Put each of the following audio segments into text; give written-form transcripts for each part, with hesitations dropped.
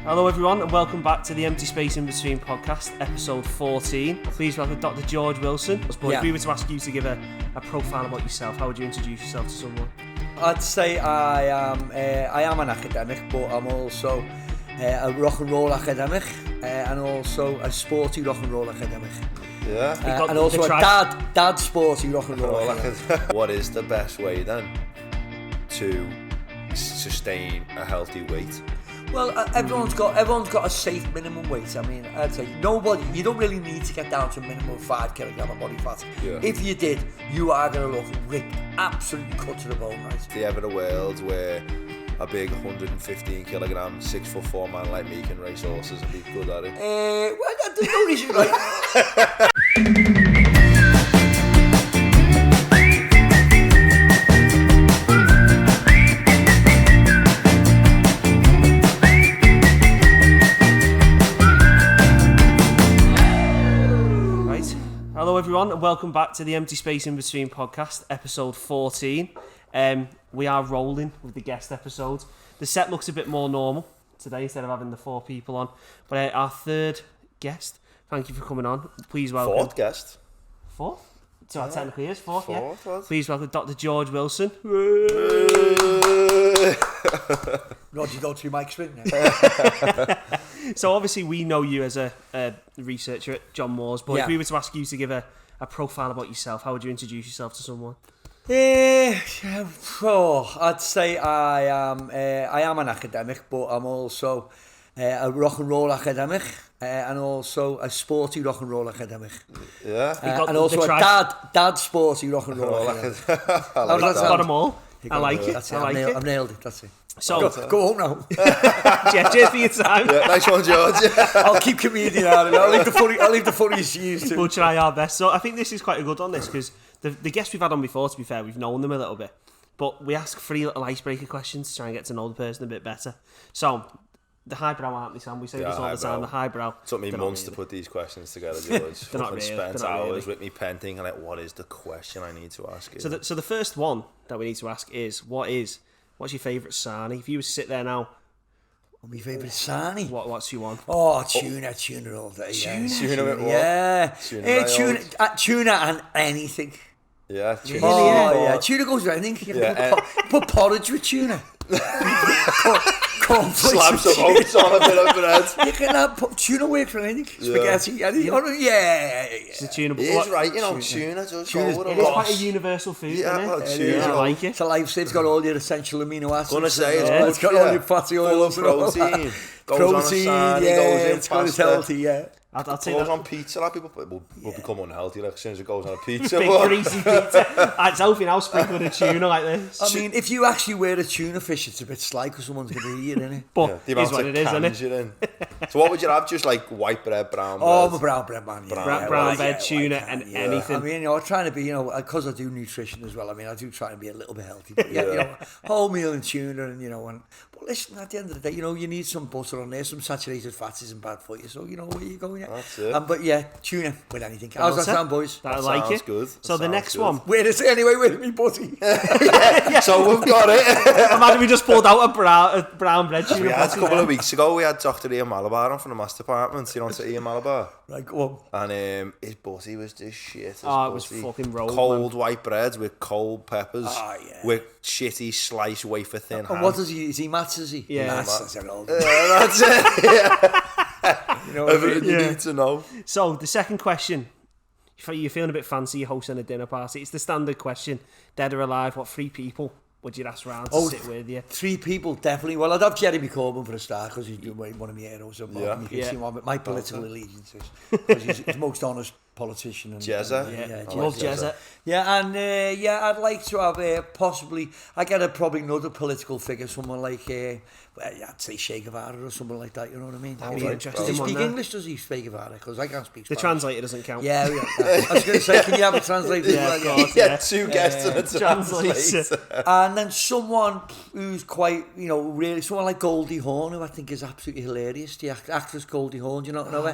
Hello everyone and welcome back to the Empty Space in Between podcast, episode 14. Please welcome Dr. George Wilson. If we were to ask you to give a profile about yourself, how would you introduce yourself to someone? I'd say I am an academic, but I'm also a rock and roll academic and also a sporty rock and roll academic. Yeah. And also a dad sporty rock and roll academic. What is the best way then to sustain a healthy weight? Well, everyone's got a safe minimum weight. I mean, I'd say you don't really need to get down to a minimum of 5 kilogram of body fat. Yeah. If you did, you are going to look ripped, absolutely cut to the bone, right? If you ever in a world where a big 115 kilogram, 6'4" man like me can race horses and be good at it? Well, there's no reason, right? Hello everyone and welcome back to the Empty Space in Between podcast, episode 14. We are rolling with the guest episodes. The set looks a bit more normal today instead of having the 4 people on. But our third guest, thank you for coming on. Please welcome... 4th guest? 4th? So our technically is 4th, yeah. Fourth. Please welcome Dr. George Wilson. Roger, go to your mic spin now. So obviously we know you as a researcher at John Moore's, but if we were to ask you to give a profile about yourself, how would you introduce yourself to someone? I'd say I am an academic, but I'm also a rock and roll academic and also a sporty rock and roll academic. Yeah. And also a dad sporty rock and roll academic. Got them all. I like it. I've nailed it. That's it. So go home now. Cheers for your time. Yeah, nice one, George. I'll keep comedian out of it. I'll leave the funniest to you. We'll try our best. So I think this is quite a good on this because the guests we've had on before, to be fair, we've known them a little bit, but we ask 3 little icebreaker questions to try and get to know the person a bit better. So the highbrow, aren't they, Sam? We say this all the time. The highbrow. It took me months to put these questions together, George. They're not really. Spent hours with me pen thinking, like, what is the question I need to ask you? So the first one that we need to ask is, what's your favourite sarnie? If you were to sit there now, my favourite sarnie. What's you want? Oh, tuna all day. Tuna with what? Yeah. Tuna and anything. Yeah, tuna. Oh, yeah. Tuna goes with anything. Put porridge with tuna. Slap some oats on a bit of bread. You can have tuna work for anything. Spaghetti, anything. It's a tuna. It is right, tuna does go with it. It's quite a universal food, isn't it? I like it. It's a lifesaver. It's got all your essential amino acids. Gonna say it's got all your fatty oils. Protein. It's got healthy, yeah. I'll say goes that. on pizza, like people will become unhealthy like as soon as it goes on a pizza. Big greasy pizza. It's healthy now, sprinkled with tuna like this. I mean, if you actually wear a tuna fish, it's a bit sly because someone's going to eat it, isn't it? But yeah, it's what it is, isn't it? So what would you have? Just like white bread, brown bread? Oh, I'm a brown bread man. Yeah. Brown bread, tuna and anything. I mean, I'm trying to be, because I do nutrition as well, I mean, I do try and be a little bit healthy. But whole meal and tuna and, but listen, at the end of the day, you need some butter on there, some saturated fats isn't bad for you. So, where you going? That's it. But yeah, tuna with anything. How's that sound, boys? I like it. Good. So the next one. Where is it anyway with me, buddy? So we've got it. Imagine we just pulled out a brown bread tuna. We had a couple of weeks ago, we had Dr. Ian Malabar on from the Mass Department, to Ian Malabar. Right, go on. And his butty was just shit. It was fucking rolled. Cold white bread with cold peppers. With shitty sliced wafer thin ham. And what does he, is he Mats, is he? Yeah. That's it. That's it. Everything you need to know. So the second question, you're feeling a bit fancy, you're hosting a dinner party. It's the standard question, dead or alive, what 3 people would you ask round to sit with you? 3 people, definitely. Well, I'd have Jeremy Corbyn for a start because he's one of my heroes. You can see him on my political allegiances because he's the most honest politician. Jezza. Love Jezza. Yeah, and I'd like to have possibly, I get probably another political figure, someone like, I'd say Che Guevara or something like that, you know what I mean? That'd be interesting. Does he speak English? Does he speak Guevara? Because I can't speak Spanish. The translator doesn't count. Yeah. I was going to say, can you have a translator? Yeah, 2 guests and a translator. And then someone who's quite, really, someone like Goldie Hawn, who I think is absolutely hilarious. The actress Goldie Hawn, do you not know her?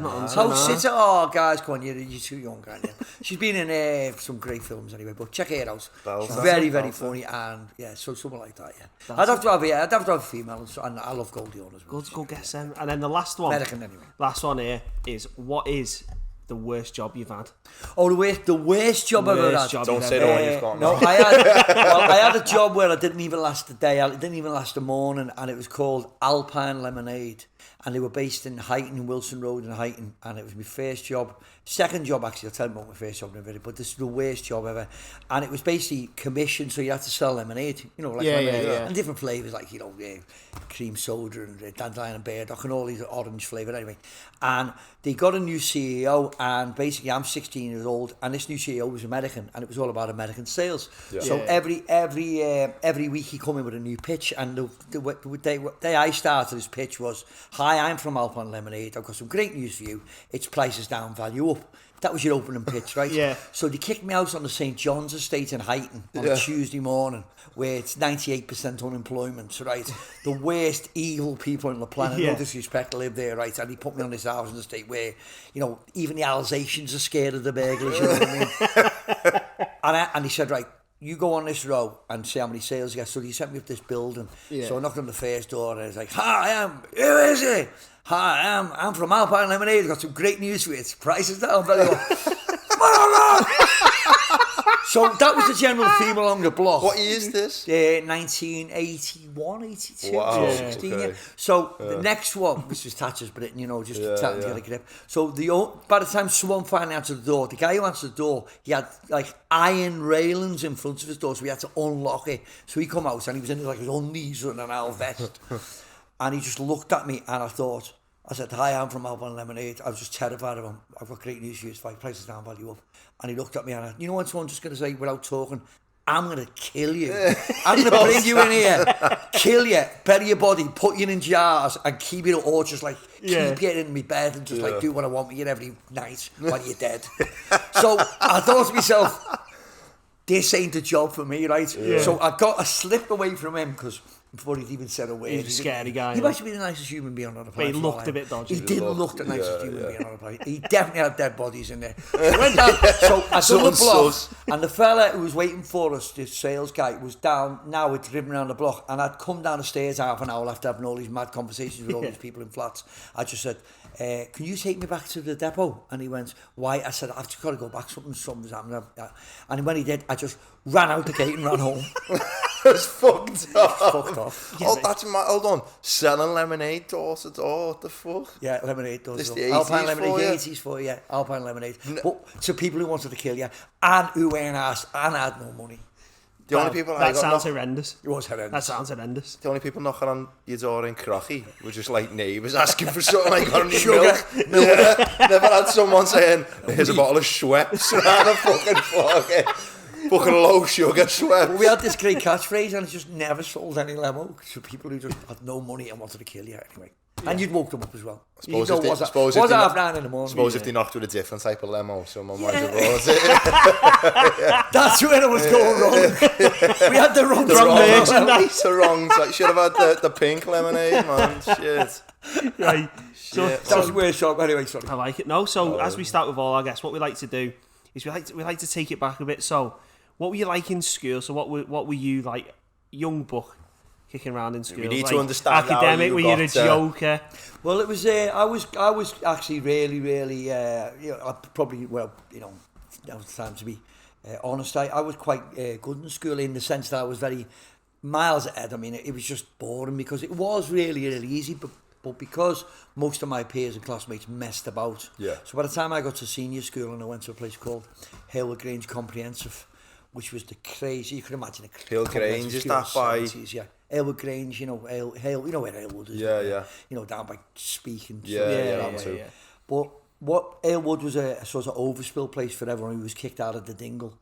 Guys, come on, you're just too young, aren't you? She's been in some great films anyway, but check her out. Belter. Very, very funny, and yeah, so something like that, yeah. I'd have to have a female, and I love Goldie Hawn as well. Go guess them. And then the last one. American anyway. Last one here is, what is the worst job you've had? Oh, the worst job I've ever had. Don't say the one you've got. No, I had a job where I didn't even last a day. It didn't even last a morning, and it was called Alpine Lemonade. And they were based in Huyton, Wilson Road in Huyton, and it was my first job. Second job, actually, I'll tell you about my first job in a minute, but this is the worst job ever. And it was basically commission, so you had to sell lemonade, like lemonade. And different flavours, like, cream soda and dandelion and burdock and all these orange flavour anyway. And they got a new CEO, and basically I'm 16 years old, and this new CEO was American, and it was all about American sales. Yeah. So every week he come in with a new pitch, and the day I started his pitch was, "Hi, I'm from Alpine Lemonade. I've got some great news for you. It's prices down, value up." That was your opening pitch, right? Yeah. So they kicked me out on the St. John's estate in Huyton on a Tuesday morning, where it's 98% unemployment, right? The worst evil people on the planet, no disrespect, live there, right? And he put me on this housing estate where, even the Alsatians are scared of the burglars, you know what I mean? And he said, right, you go on this row and see how many sales you get. So he sent me up this building. Yeah. So I knocked on the first door, and I was like, "Hi, who is it? Hi, I'm from Alpine Lemonade. I've got some great news for you. It's prices down very well." So that was the general theme along the block. What year is this? 1981, 82, 16. Okay. Yeah. So the next one, which was Thatcher's Britain, just starting to get a grip. So by the time someone finally answered the door, the guy who answered the door, he had like iron railings in front of his door, so we had to unlock it. So he come out and he was in like his undies and an owl vest. And he just looked at me, and I said, "Hi, I'm from Alpine Lemonade." I was just terrified of him. "I've got great news for you. It's like prices down, value up." And he looked at me, and when someone's just going to say without talking, "I'm going to kill you. I'm going to bring you in here, kill you, bury your body, put you in jars, and keep you, or just like keep you in my bed and just like do what I want with you every night while you're dead." So I thought to myself, this ain't a job for me, right? Yeah. So I slipped away from him because before he'd even said a word. He's a scary guy. He might be the nicest human being on the planet. But he looked a bit dodgy. He did look the nicest human being on the planet. He definitely had dead bodies in there. So I went down, so I done the block, and the fella who was waiting for us, this sales guy, was down, now we'd driven around the block, and I'd come down the stairs half an hour after having all these mad conversations with all these people in flats. I just said, "Can you take me back to the depot?" And he went, "Why?" I said, "I've just got to go back, something's happening." And when he did, I just ran out the gate and ran home. It's fucked up. Fucked off. Oh, that's hold on. Selling lemonade door to door, what the fuck? Yeah, lemonade door to door. Alpine Lemonade, the 80s for you. Alpine Lemonade. But to people who wanted to kill you, and who weren't asked, and had no money. The only people that sounds horrendous. It was horrendous. That sounds horrendous. The only people knocking on your door in Crocky were just like neighbours asking for something like milk. Never had someone saying, "Here's a bottle of Schweppes," and a fucking fucking low sugar Schweppes. Well, we had this great catchphrase, and it just never sold any limo to people who just had no money and wanted to kill you anyway. Yeah. And you'd woke them up as well. Was it 9:30 in the morning? Suppose if they knocked with a different type of limo, someone might have bought it. That's where it was going wrong. We had the wrong merchandise. The wrong type. Should have had the pink lemonade, man. Shit. Right. So, that was the worst shop. Anyway, sorry. I like it. No, so as we start with all our guests, what we like to do is we like to take it back a bit. So, what were you like in school? So, what were you like, young buck? Kicking around in school. We need like, to understand academic. Were you a joker? Well, it was. I was actually really. I probably that was the time to be honest. I was quite good in school in the sense that I was very miles ahead. I mean, it was just boring because it was really easy, but because most of my peers and classmates messed about. Yeah. So by the time I got to senior school and I went to a place called Hailwood Grange Comprehensive, which was the crazy, you could imagine a Hill Grange, is that by? 70s, yeah. Hailwood Grange, Hale, you know where Hailwood is. Yeah. Down by Speaking. Yeah. But what Hailwood was a sort of overspill place for everyone who was kicked out of the Dingle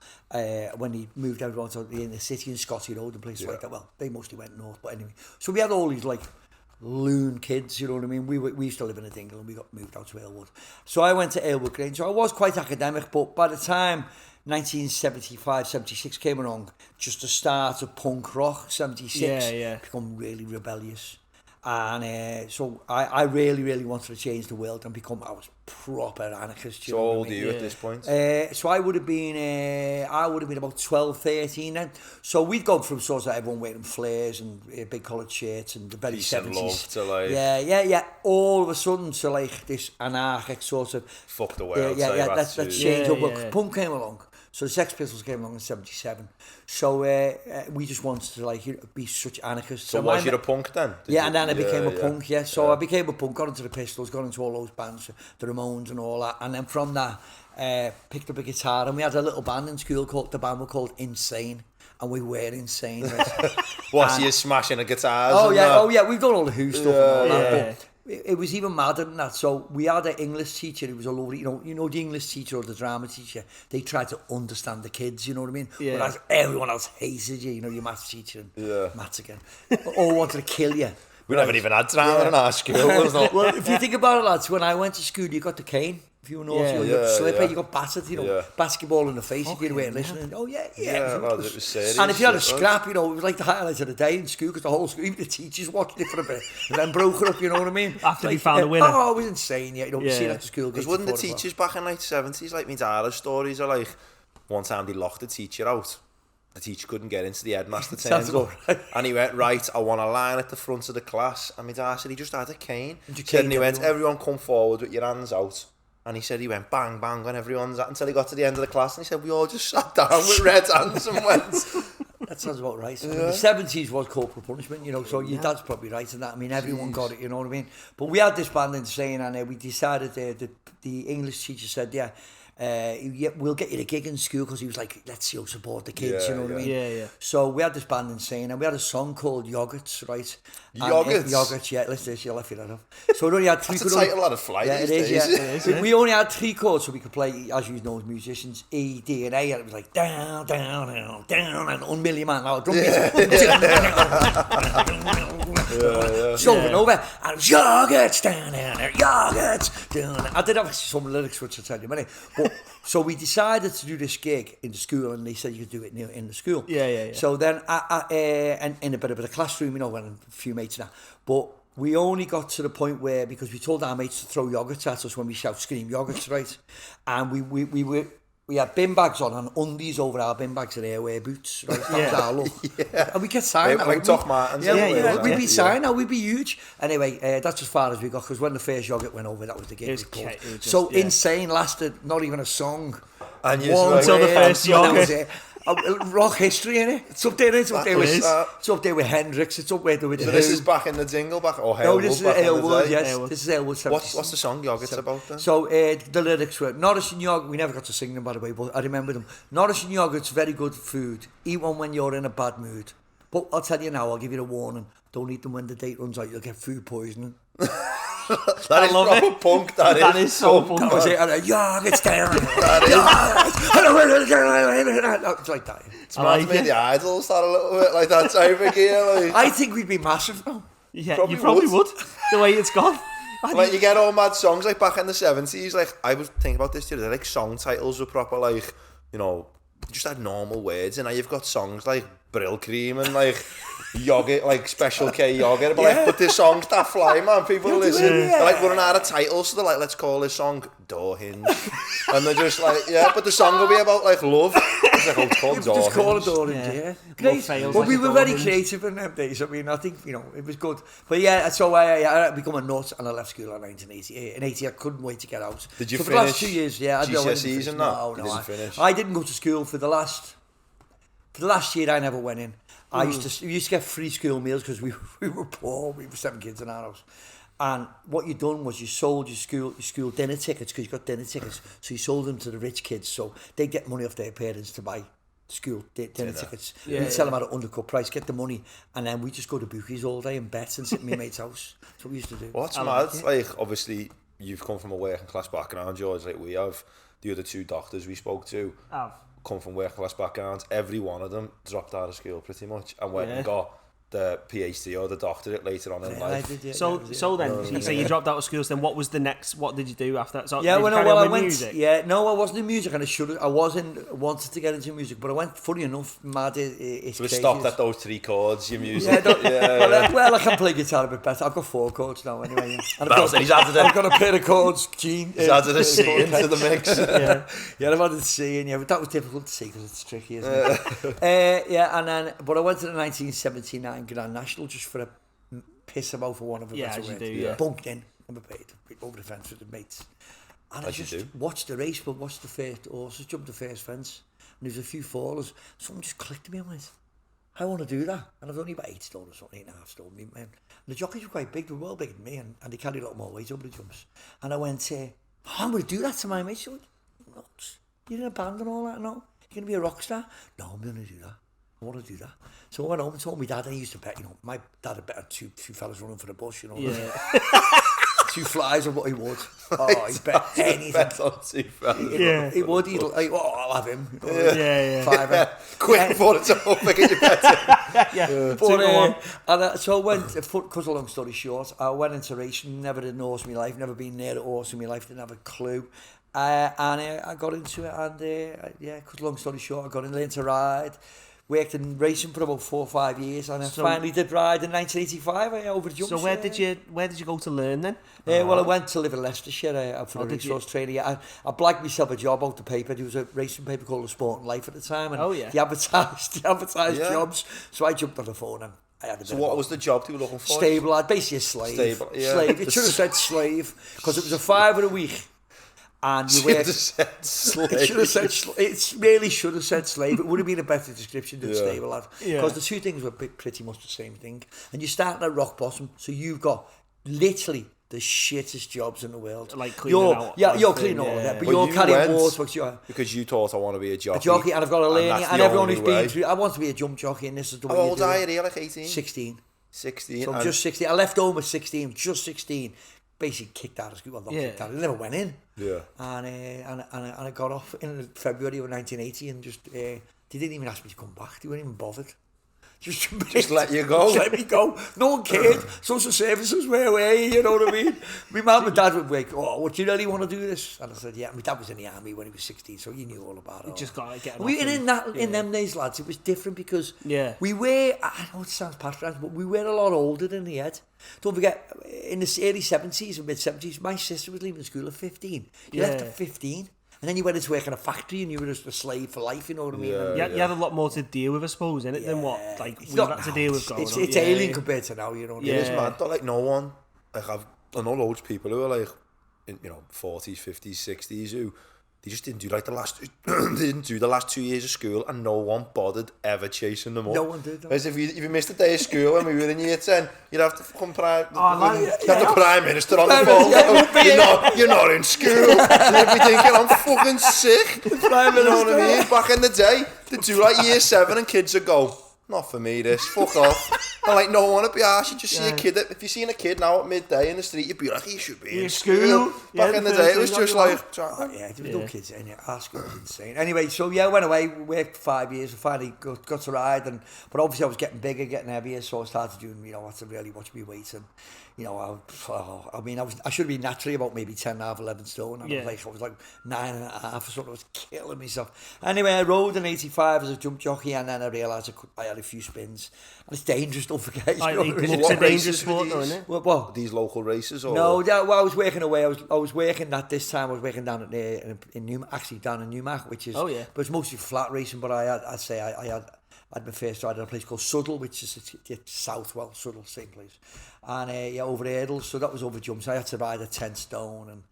when he moved everyone to the inner city in Scotty Road and places like that. Well, they mostly went north, but anyway. So we had all these like loon kids, you know what I mean? We used to live in a Dingle and we got moved out to Hailwood. So I went to Hailwood Grange. So I was quite academic, but by the time 1975, 76 came along, just the start of punk rock, 76, become really rebellious. And so I really wanted to change the world and become, I was proper anarchist. So old are you at this point? So I would have been about 12, 13 then. So we'd gone from sort of everyone wearing flares and big collared shirts and the very Peace and 70s. love to like... Yeah. All of a sudden to like this anarchic sort of... Fuck the world. That's change up. Yeah. Punk came along. So the Sex Pistols came along in 77. So we just wanted to like be such anarchists. So was you a punk then? And then I became a punk, So I became a punk, got into the Pistols, got into all those bands, the Ramones and all that. And then from that, picked up a guitar and we had a little band in school the band were called Insane. And we were insane. What, so you're smashing the guitars? Oh yeah, we've done all the Who stuff and all that. Yeah. But it was even madder than that. So we had an English teacher who was all over, you know the English teacher or the drama teacher, they tried to understand the kids, you know what I mean? Yeah. Whereas everyone else hated you, your maths teacher and maths again. All wanted to kill you. We never even had drama in our school. Well, if you think about it, lads, when I went to school, you got the cane. If you were naughty, you got slipper, you got battered, basketball in the face if you weren't listening. Oh, yeah. Well, it was serious. And if you had a scrap, it was like the highlight of the day in school, because the whole school, even the teachers watched it for a bit, and then broke it up, you know what I mean? After you found a winner. Oh, it was insane, you see that to school. Because wouldn't the teachers back in like the 70s, like my dad's stories are like, one time they locked the teacher out. The teacher couldn't get into the headmaster turns up. And he went, right, I want a line at the front of the class. And my dad said he just had a cane. And he went, everyone come forward with your hands out. And he said he went bang, bang on everyone's until he got to the end of the class. And he said, we all just sat down with red hands and went. That sounds about right. I mean, the 70s was corporal punishment, so your dad's probably right in that. I mean, everyone got it, you know what I mean? But we had this band Insane, and we decided the English teacher said, we'll get you a gig in school, because he was like, let's support the kids, you know what I mean? Yeah. So we had this band Insane, and we had a song called Yogurts, right? Yogurts? Yogurts, yeah, listen to this, you'll laugh that up. So we only had three chords. That's a title out of flight these days. It is. We only had 3 chords, so we could play, as you know as musicians, E, D, and A, and it was like, down, down, down, down, and 1 million man, now drum beats. So over, and yogurts down there, yogurts down there. I did have some lyrics which I'll tell you in a minute. But so we decided to do this gig in the school, and they said you could do it in the school. Yeah. So then, and in a bit of a classroom, and a few mates and that. But we only got to the point where, because we told our mates to throw yogurts at us when we shout, scream yogurts, right? And we had bin bags on and undies over our bin bags and airwear boots, right? That was our look. And we get signed. Like Doc Martens. We'd be signed now, we'd be huge. Anyway, that's as far as we got, because when the first yogurt went over, that was the gig. So Insane lasted not even a song. And until the first yogurt. Rock history, innit? It's up there, it's up there with Hendrix, it's up there with So this is back in the jingle, No, this is Aylwood, yes. This is Aylwood. What's the song Yogurt's about then? So the lyrics were, Norris and yogurt, we never got to sing them by the way, but I remember them. Norris and yogurt's very good food. Eat one when you're in a bad mood. But I'll tell you now, I'll give you a warning. Don't eat them when the date runs out, you'll get food poisoning. That is proper punk, that is so punk. That was it, yogurt's down. It's like that. It's mad to me, the Idols that a little bit like that type of gear. Like. I think we'd be massive now. Yeah, you probably would. The way it's gone. Like you get all mad songs like back in the 70s. Like I was thinking about this today. Like song titles were proper like, just had normal words, and now you've got songs like Brill Cream and like yogurt, like Special K yogurt. But but this song's that fly, man. People listen. They're like running out of titles, so they're like, let's call this song Door Hinge. And they're just like, but the song will be about like love. It's like, it's called Door Just call it Hinge. Door Hinge, Great. But we were very creative in them days. I mean, I think, it was good. But so I become a nut, and I left school in 1980. In 80, I couldn't wait to get out. Did you so finish? For the last 2 years, GCSEs and that? No, you didn't finish. I didn't go to school for the last year. I never went in. We used to get free school meals because we were poor. We were 7 kids in our house. And what you done was you sold your school dinner tickets, because you got dinner tickets. So you sold them to the rich kids, so they get money off their parents to buy school dinner tickets. We'd sell them at an undercut price, get the money, and then we just go to bookies all day and bet and sit in my mate's house. That's what we used to do. What's mad? Like obviously you've come from a working class background, George. Like we have. The other 2 doctors we spoke to come from working class backgrounds. Every one of them dropped out of school pretty much and went and got the PhD or the doctorate later on in life. I did, yeah, So then, you say you dropped out of school. So then, what was the next? What did you do after that? So did you carry on with music? Yeah, no, I wasn't in music, and I wanted to get into music, but I went. Funny enough, mad. So it stopped at those 3 chords. Your music. Well, I can play guitar a bit better. I've got 4 chords now, anyway. And He's added I've got a pair of chords, Gene. He's added a C into the mix. I've added a C in, but that was difficult to see because it's tricky, isn't it? And then, but I went to the 1979 Grand National just for a piss about, for one of a better word. Bunked in, never paid, over the fence with the mates. And I just watched the race, but watched the first horses jump the first fence. And there was a few fallers. Someone just clicked to me and went, I want to do that. And I was only about 8 stone or something, 8.5 stone. And the jockeys were quite big, they were well bigger than me, and they carried a lot more weight over the jumps. And I went, I'm going to do that to my mates. So, you're in a band and all that, no? You're going to be a rock star? No, I'm going to do that. I want to do that. So I went home and told my dad, I used to bet, my dad had bet two fellas running for the bush, 2 flies or what he would. Oh, he bet anything. Bet on 2 fellas. He would. I'll have him. Yeah. Quick before it's over, get your bet in. So I went, cut a long story short, I went into racing, never did an horse in my life, never been near a horse in my life, didn't have a clue. And I got into it, and cut a long story short, I got in, learned to ride. Worked in racing for about 4 or 5 years, and I finally did ride in 1985. I over jumps. So where did you go to learn then? Well, I went to live in Leicestershire for a resource training. I blagged myself a job out the paper. There was a racing paper called The Sport and Life at the time, and they advertised jobs. So I jumped on the phone and I had a bit. So what was the job you were looking for? Stable, I'd basically a slave. Slave. It should have said slave because it was a £5 a week. And you should have said slave. It really should have said slave. It would have been a better description than stable lad. Because the two things were pretty much the same thing. And you're starting at rock bottom, so you've got literally the shittest jobs in the world. Like cleaning out. Yeah, you're cleaning all of that, but you're carrying water. Because you thought I want to be a jockey. A jockey, and I've got to learn it. And everyone who's been through, I want to be a jump jockey, and this is the way you do it. How old are you here, like 18? 16. 16. So I'm just 16. I left home at 16, just 16. Basically kicked out of school. Well, not kicked out. I never went in. Yeah. And I got off in February of 1980, and just they didn't even ask me to come back. They weren't even bothered. Just let you go. Just let me go. No one cared. Social services, where were you? You know what I mean? My mum and dad would be like, what, do you really want to do this? And I said, yeah. My dad was in the army when he was 16, so he knew all about it. You just got to get in them days, lads, it was different because we were, I know it sounds patronising, but we were a lot older than the head. Don't forget, in the early 70s and mid-70s, my sister was leaving school at 15. You left at 15. And then you went into work in a factory and you were just a slave for life, you know what I mean? You had a lot more to deal with, I suppose, innit, than what we had to deal with going on. It's alien compared to now, you know what I mean? It is mad, like no one, like I know loads of people who are like, in, 40s, 50s, 60s, who they just didn't do like the last 2 years of school, and no one bothered ever chasing them up. No one did. Whereas if you missed a day of school when we were in year 10, you'd have to come the Prime Minister on the phone. You're not in school. You'd be thinking, I'm fucking sick. You know what I mean? Back in the day, they'd do like year 7 and kids would go, not for me this, fuck off. And like no one would be arsed. You just see a kid, if you're seeing a kid now at midday in the street, you'd be like, he should be in school. Back in the day, it was just like... there was no kids in it. Our school was insane. Anyway, so I went away, worked for 5 years, and finally got to ride, but obviously I was getting bigger, getting heavier, so I started doing, I had to really watch my weight, and I should have been naturally about maybe 10 and a half, 11 stone. I was like 9 and a half or something. I was killing myself. Anyway, I rode in 85 as a jump jockey, and then I realised I had a few spins. And it's dangerous, don't forget. It's a dangerous sport, though, isn't it? What? These local races? Or? No, I was working away. I was working at this time. I was working down in Newmarket, which is... Oh, yeah. But it's mostly flat racing, but I had my first ride at a place called Suddle, which is Southwell, Suddle, same place. And over hurdles, so that was over jumps. I had to ride a 10 stone, and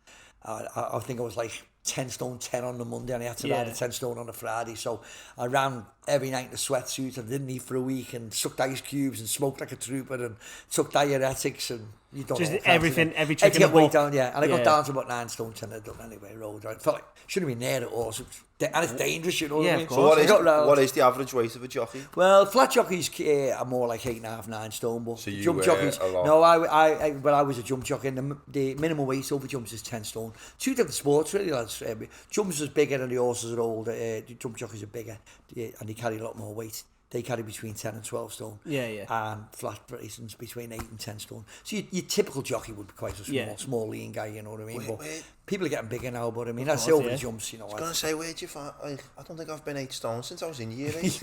I think I was like 10 stone 10 on the Monday, and I had to ride a 10 stone on the Friday. So I ran every night in a sweatsuit, and didn't eat for a week, and sucked ice cubes, and smoked like a trooper, and took diuretics, and you don't just know. Everything, every trick in the book. Down, and I got down to about 9 stone 10 I'd done anyway, road. I felt like shouldn't have been near it all. So and it's dangerous, you know what I mean? So what is the average weight of a jockey? Well, flat jockeys are more like 8.5, 9 stone, but so jump jockeys. No, I was a jump jockey, and the minimum weight over jumps is 10 stone. Two different sports, really, lads. Jumps is bigger and the horses are older. The jump jockeys are bigger, and they carry a lot more weight. they carry between 10 and 12 stone. Yeah. And flat racing's between 8 and 10 stone. So your typical jockey would be quite a small lean guy, you know what I mean? But people are getting bigger now, but I mean, that's over the jumps, you know. I was going to say, where'd you find... I don't think I've been 8 stone since I was in year 8.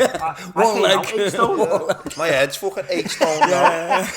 One leg. 8 stone. My head's fucking 8 stone now.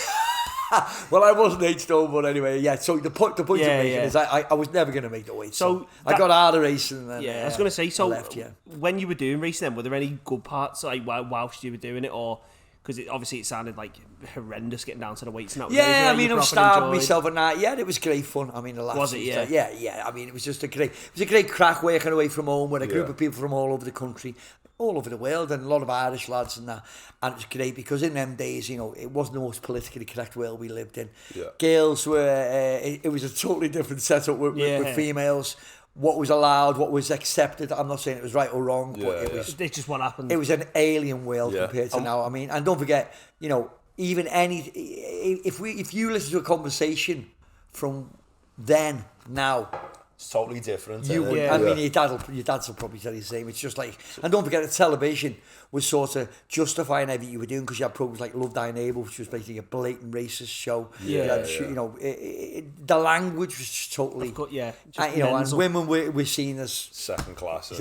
Well, I wasn't 8 stone, but anyway, so the point I'm making is I was never going to make the weight. So I got out of racing and then, I was going to say, so left, when you were doing racing then, were there any good parts like whilst you were doing it, or because obviously it sounded like horrendous getting down to the weights? I mean, I'm starving myself at night. Yeah, it was great fun. I mean, the last was it? Yeah. I mean, it was just a great crack working away from home with a group of people from all over the country, all over the world, and a lot of Irish lads and that. And it was great because in them days, you know, it wasn't the most politically correct world we lived in. Girls were, it was a totally different setup with females. What was allowed, what was accepted. I'm not saying it was right or wrong, but it's just what happened. It was an alien world compared to now. I mean, and don't forget, you know, even if you listen to a conversation from then now, it's totally different. You would. I mean, your dads will probably tell you the same. It's just like, and don't forget, the television was sort of justifying everything you were doing because you had programs like Love Thy Neighbour, which was basically a blatant racist show. You know, the language was just totally. Just you know, and women were seen as second class.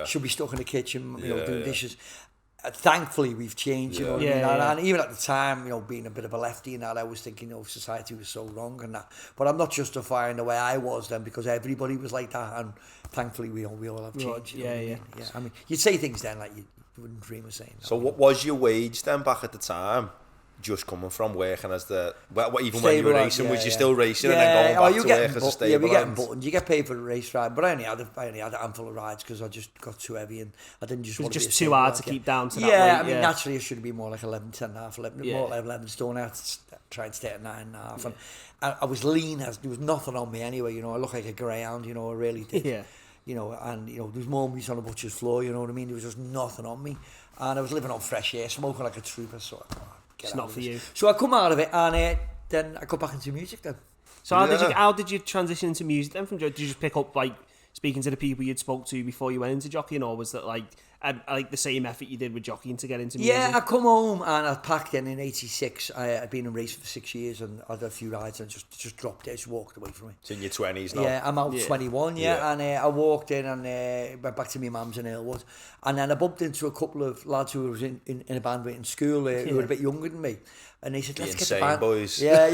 Should be stuck in the kitchen, you know, doing dishes. Thankfully, we've changed, you know what I mean? And even at the time, you know, being a bit of a lefty and that, I was thinking, you know, society was so wrong and that. But I'm not justifying the way I was then because everybody was like that, and thankfully we all have changed. You know what I mean? I mean, you'd say things then like you wouldn't dream of saying that. So what was your wage then back at the time? Just coming from working as even when you were racing, was you still racing and then going back to work as a stable? Yeah, we getting buttons. You get paid for the race ride, but I only had a handful of rides because I just got too heavy and I didn't just want to be just too hard to keep down to that weight. I mean, naturally it should be more like 11, 10 and a half, 11, more like 11 stone. I had to try and stay at 9 and a half. And I was lean, there was nothing on me anyway, you know. I looked like a greyhound, you know, I really did. You know, and, you know, there was more meat on the butcher's floor, you know what I mean? There was just nothing on me. And I was living on fresh air, smoking like a trooper, so it's not for you. So I come out of it and then I got back into music then. So how did you transition into music then? Did you just pick up like speaking to the people you'd spoke to before you went into jockeying, or was that like the same effort you did with jockeying to get into music? Yeah, I come home and I packed in '86. I'd been in racing for 6 years and I had a few rides and just dropped it, just walked away from it. It's in your 20s now? Yeah, I'm out 21, and I walked in and went back to my mum's in Earlwood. And then I bumped into a couple of lads who was in a band in school who were a bit younger than me. And they said, let's get the band. Boys. Yeah.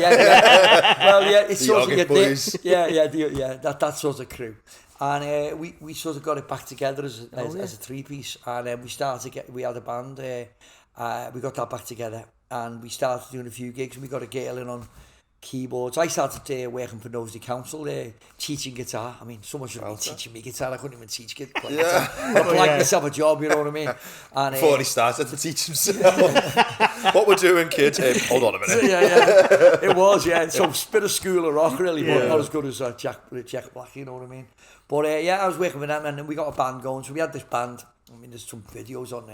Well, it's the sort of boys. that sort of crew. And we sort of got it back together as a three-piece. And then we had a band. We got that back together. And we started doing a few gigs. And we got a girl in on keyboards. I started working for Knowsley Council, teaching guitar. I mean, someone should be teaching me guitar. I couldn't even teach guitar. I'd like myself a job, you know what I mean? And, before he started to teach himself. What we're doing, kids? Hold on a minute. It was, So a bit of School of Rock, really, but not as good as Jack Black, you know what I mean? But I was working with them, and then we got a band going. So we had this band. I mean, there's some videos on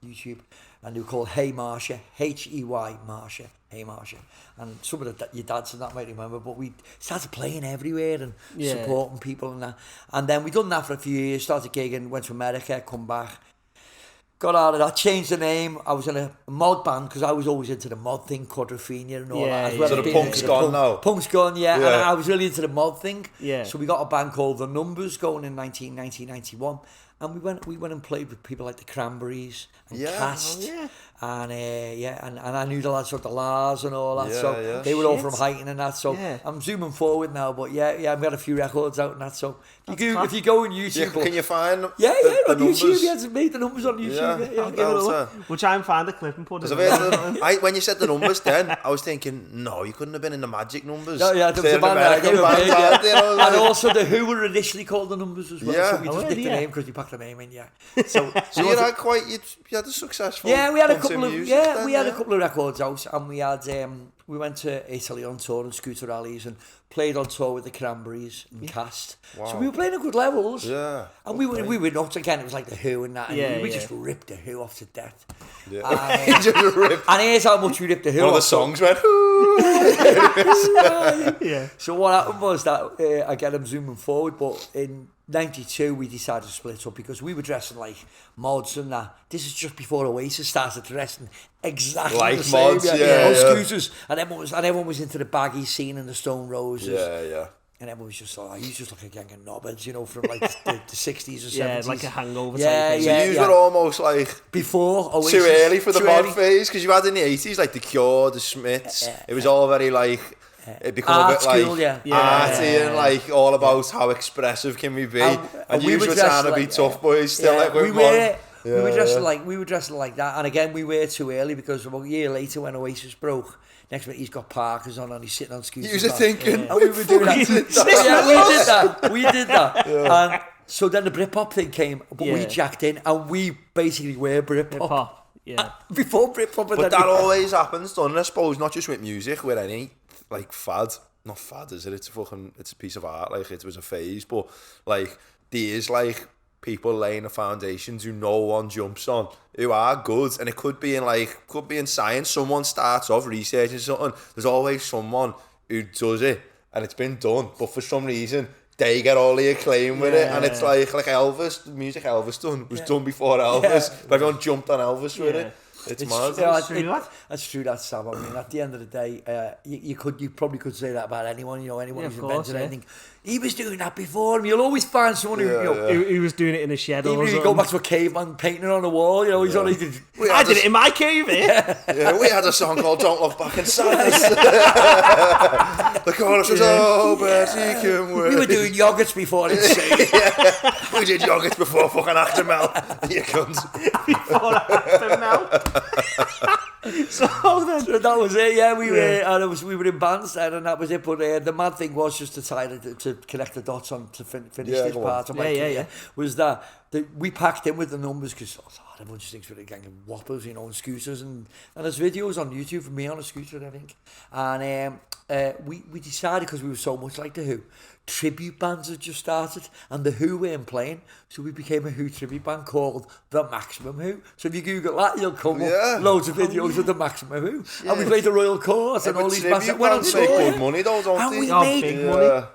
YouTube, and they were called Hey Marsha, H-E-Y Marsha, Hey Marsha. And some of your dads and that might remember, but we started playing everywhere and supporting people and that. And then we done that for a few years, started gigging, went to America, come back. Got out of that, changed the name. I was in a mod band because I was always into the mod thing, Quadrophenia and all that. As well. So the punk's gone now? Punk's gone, and I was really into the mod thing. So we got a band called The Numbers going in 1991. And we went and played with people like the Cranberries and Cast. And I knew the lads like the Lars and all that. They were all from Huyton and that. So I'm zooming forward now, but I've got a few records out and that. So if you go on YouTube, can you find on YouTube? Yeah, made the numbers on YouTube. I'll give it a look. We'll try and find a clip and put it. When you said the numbers, then I was thinking, no, you couldn't have been in the Magic Numbers. No, there was a band they were big, and also the Who were initially called the Numbers as well. So we just picked the name because you packed the name in. So you had a successful. We had a couple of we had a couple of records out, and we went to Italy on tour and scooter rallies and played on tour with the Cranberries and Cast. Wow. So we were playing at good levels. Yeah. And we were nuts again. It was like the Who and that. And we just ripped the Who off to death. Yeah. And, and here's how much we ripped the Who One of the off. songs went, Yeah. So what happened was that I get them zooming forward, but in 92 we decided to split up because we were dressing like mods and that. This is just before Oasis started dressing exactly like the same. mods, on yeah. scooters, and everyone was into the baggy scene and the Stone Roses. Yeah. And everyone was just like, you just like a gang of knobheads, you know, from like the 60s or 70s. Yeah, like a hangover Yeah, type thing. So you were almost like before Oasis. too early for the Too mod early. phase, because you had in the 80s like the Cure, the Smiths. It was all very like, it became a Art bit like school, yeah. arty and like all about how expressive can we be. And you were trying to be tough boys still. Like we were. Yeah, we were dressing like that, and again we were too early because about a year later when Oasis broke, next minute he's got Parkers on and he's sitting on scooters. You were thinking, and we were doing that. We did that. And so then the Britpop thing came, but we jacked in, and we basically were Britpop. Pop. Yeah. Before Britpop, but that always happens, doesn't it? I suppose not just with music, with any like fad. Not fad, is it? It's a piece of art. Like it was a phase, but like there's like people laying the foundations who no one jumps on, who are good, and it could be in science. Someone starts off researching something. There's always someone who does it, and it's been done, but for some reason they get all the acclaim with it, and it's like Elvis, the music Elvis done was done before Elvis, but everyone jumped on Elvis with it. It's mad. That's true. That's Sam. I mean, at the end of the day, you probably could say that about anyone. You know, anyone who's invented anything. He was doing that before, and you'll always find someone who was doing it in a shed. Even or if you go back to a caveman painting it on the wall, you know, he's only. I did it in my cave here. Yeah, we had a song called "Don't Look Back in Sadness." The chorus was, "Oh, Betty can wait." We were doing yogurts before Insane. We did yogurts before fucking Actimel. You cunt. Before Actimel. So that was it. Yeah, we were, and we were in bands then, and that was it. But the mad thing was just to connect the dots on to finish this part. Was that we packed in with the numbers because everyone just thinks we're a gang of whoppers, you know, and scooters, and there's videos on YouTube of me on a scooter, I think. And we decided, because we were so much like the Who, tribute bands had just started, and the Who weren't playing, so we became a Who tribute band called The Maximum Who. So if you Google that, you'll come up loads of videos of The Maximum Who. Yeah. And we played the Royal Court and all these bands that went on tour. Make good money though, don't and they? we made big money.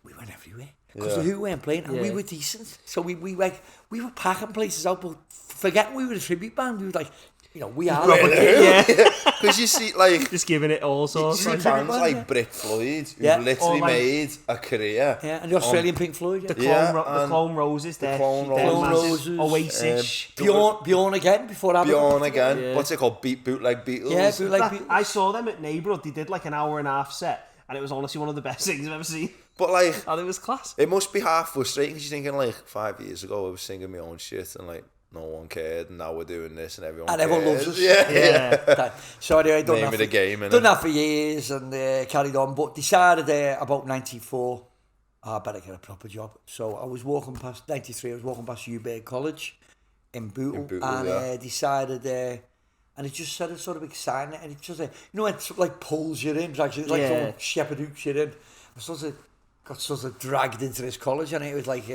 We went everywhere because the Who weren't playing, and we were decent. So we were packing places out, but forgetting we were a tribute band, we were like, you know, we are. Because you see, like, just giving it all sorts. You see bands like Brit Floyd, who've literally made a career. Yeah, and the Australian Pink Floyd. The Clone Roses, the Clone Roses, Oasis, Bjorn again before Abbott. Bjorn again. Yeah. What's it called? Bootleg Beatles. Yeah, Bootleg Beatles. I saw them at Neighbourhood. They did like an hour and a half set, and it was honestly one of the best things I've ever seen. But like, and it was class. It must be half frustrating because you're thinking like 5 years ago I was singing my own shit and like no one cared, and now we're doing this and everyone loves us. Yeah. So anyway, done that for years and carried on, but decided about 94, I better get a proper job. So I was walking past 93. I was walking past Uberg College in Bootle, and decided. And it just said a sort of big sign, and it just, you know, it like pulls you in, like someone shepherd hooks you in. I got sort of dragged into this college, and it was like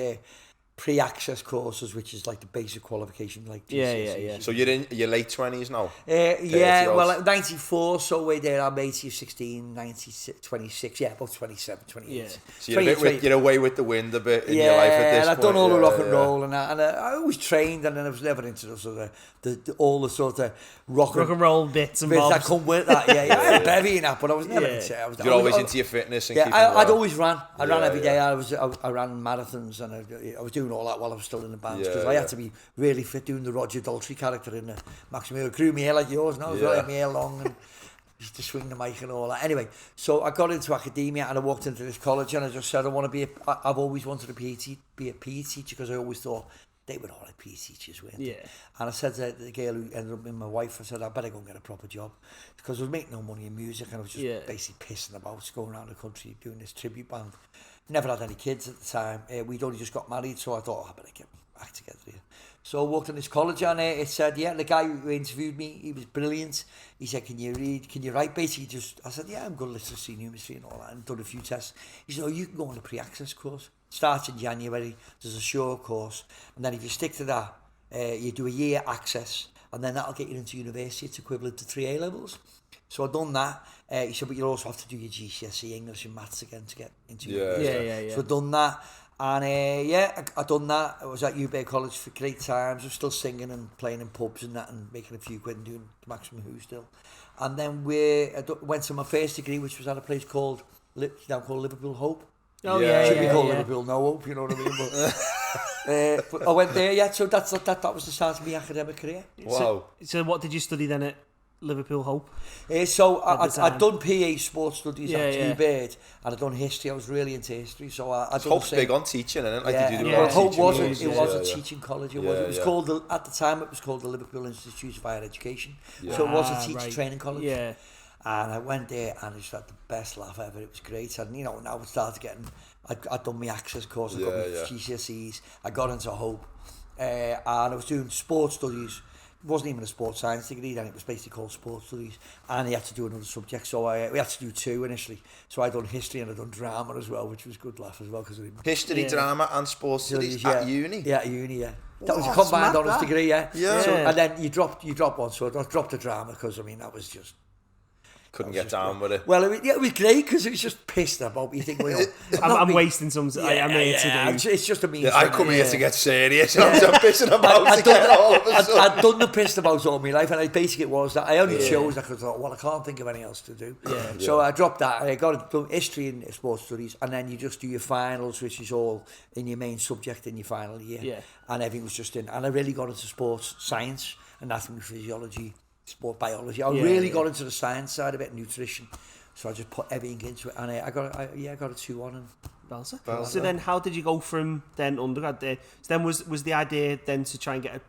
pre-access courses, which is like the basic qualification, like GCSEs. So you're in your late 20s now? Well, 94, so we're there, I'm 80, 16, 96, 26, about 27, 28. Yeah. So you're away with the wind a bit in your life at this point. And I've done all the rock and roll and that, and I always trained, and then I was never into the sort of all the sort of rock and roll bits and bobs that come with that. I had a bevy in that, but I was never into it. You're always into your fitness and keeping I'd always ran. I ran every day. I ran marathons, and I was doing all that while I was still in the band, because I had to be really fit doing the Roger Daltrey character in the Maximum. It grew my hair like yours, and I was like my hair long and used to swing the mic and all that. Anyway, so I got into academia and I walked into this college, and I just said I want to be I've always wanted to be a PE teacher, because I always thought they were all like PE teachers, weren't they? Yeah. And I said to the girl who ended up being my wife, I said, I better go and get a proper job, because I was making no money in music, and I was just basically pissing about, going around the country doing this tribute band. Never had any kids at the time. We'd only just got married, so I thought, I better get back together here. So I walked in this college and it said, yeah, the guy who interviewed me, he was brilliant. He said, can you read, can you write? Basically I said, yeah, I'm good literacy, numeracy and all that, and done a few tests. He said, oh, you can go on a pre-access course. Starts in January, there's a short course, and then if you stick to that, you do a year access, and then that'll get you into university. It's equivalent to 3 A-levels. So I've done that. He said, but you'll also have to do your GCSE English and Maths again to get into university. Yeah. So I've done that. And I done that. I was at UB College for great times. I was still singing and playing in pubs and that and making a few quid and doing Maximum Who still. And then I went to my first degree, which was at a place called Liverpool Hope. Oh, Should be called Liverpool No Hope, you know what I mean? But I went there, so that was the start of my academic career. Wow. So what did you study then at Liverpool Hope? So I'd done PA sports studies at UB, and I'd done history. I was really into history, so I'd done Hope's big on teaching, isn't it? Like you do well, Hope was a a teaching college. It was called at the time it was called the Liverpool Institute of Higher Education. So it was a teacher training college. Yeah. And I went there and I just had the best laugh ever. It was great. And now I started getting, I'd done my access course, I got my GCSEs, I got into Hope, and I was doing sports studies. It wasn't even a sports science degree then, it was basically called sports studies, and you had to do another subject, so we had to do 2 initially. So I done history and I done drama as well, which was good laugh as well. History, drama and sports studies at uni? Yeah, at uni, yeah. That was a combined honours degree, yeah. So, and then you drop one, so I dropped the drama because, that was just... Couldn't get down with it. Well, it was great because it was just pissed about. You think, I'm wasting some. I'm here to do. It's just a means. I come here to get serious. I'm pissing about I'd done the pissed about all my life, and basically it was that I only chose that because I thought, well, I can't think of anything else to do. So I dropped that. I got done history and sports studies, and then you just do your finals, which is all in your main subject in your final year. Yeah. And everything was just in. And I really got into sports science, anatomy, physiology, sport biology. I really got into the science side of it, nutrition. So I just put everything into it, and I got a 2-1 and Belter. So then, how did you go from then undergrad there? So then was the idea then to try and get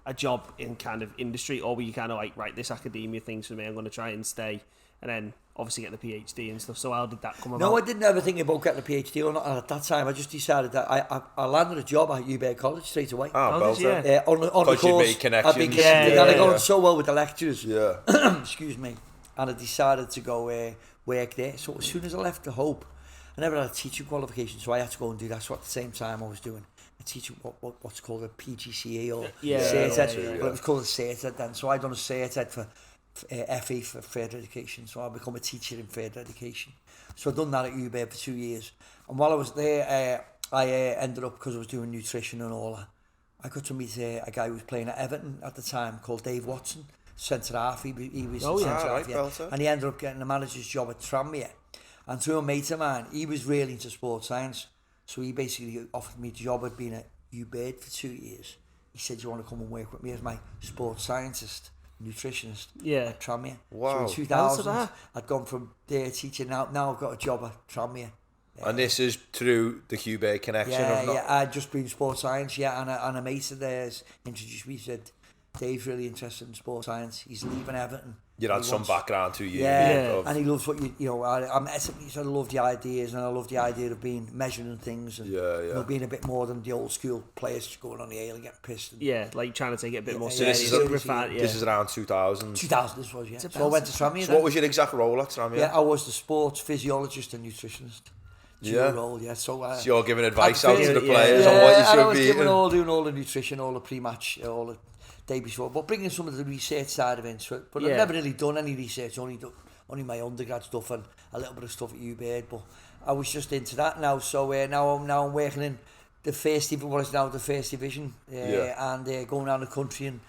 a job in kind of industry, or were you kind of like, right, this academia thing's for me, I'm going to try and stay, and then obviously get the PhD and stuff. So how did that come about? No, I didn't ever think about getting a PhD or not. And at that time, I just decided that I landed a job at UB College straight away. Oh, Belter. On the course. You'd made connections. And I got on so well with the lecturers. Yeah. Excuse me. And I decided to go work there. So as soon as I left the Hope, I never had a teaching qualification, so I had to go and do that. So at the same time, I was doing a teaching, what's called a PGCE or CERTED. Well, it was called a CERTED then. So I done a CERTED for FE for further education, so I become a teacher in further education. So I've done that at UB for 2 years, and while I was there, I ended up, because I was doing nutrition and all that, I got to meet a guy who was playing at Everton at the time called Dave Watson, centre half. He was centre half, and he ended up getting a manager's job at Tranmere. And through a mate of mine, he was really into sports science, so he basically offered me a job. I'd been at UB for 2 years. He said, "Do you want to come and work with me as my sports scientist, nutritionist at Tranmere?" Wow. So in 2000, I'd gone from there teaching. Now I've got a job at Tranmere. And this is through the QB connection? I'd just been sports science, and a mate of theirs introduced me. He said, "Dave's really interested in sports science. He's leaving Everton." You had some background to you. And he loves what I love the ideas, and I love the idea of measuring things, and being a bit more than the old school players going on the ale and getting pissed. And, like trying to take it a bit more So serious. this is around 2000. 2000 this was, So I went to Tranmere. So what was your exact role at Tranmere? Yeah, I was the sports physiologist and nutritionist. Role, So you're giving advice out to the players on what you should be eating. Doing all the nutrition, all the pre-match, all the day before, but bringing some of the research side of it into it. But I've never really done any research, only my undergrad stuff and a little bit of stuff at UB. But I was just into that now. So now I'm working in the first division, what is now the first division, and going around the country and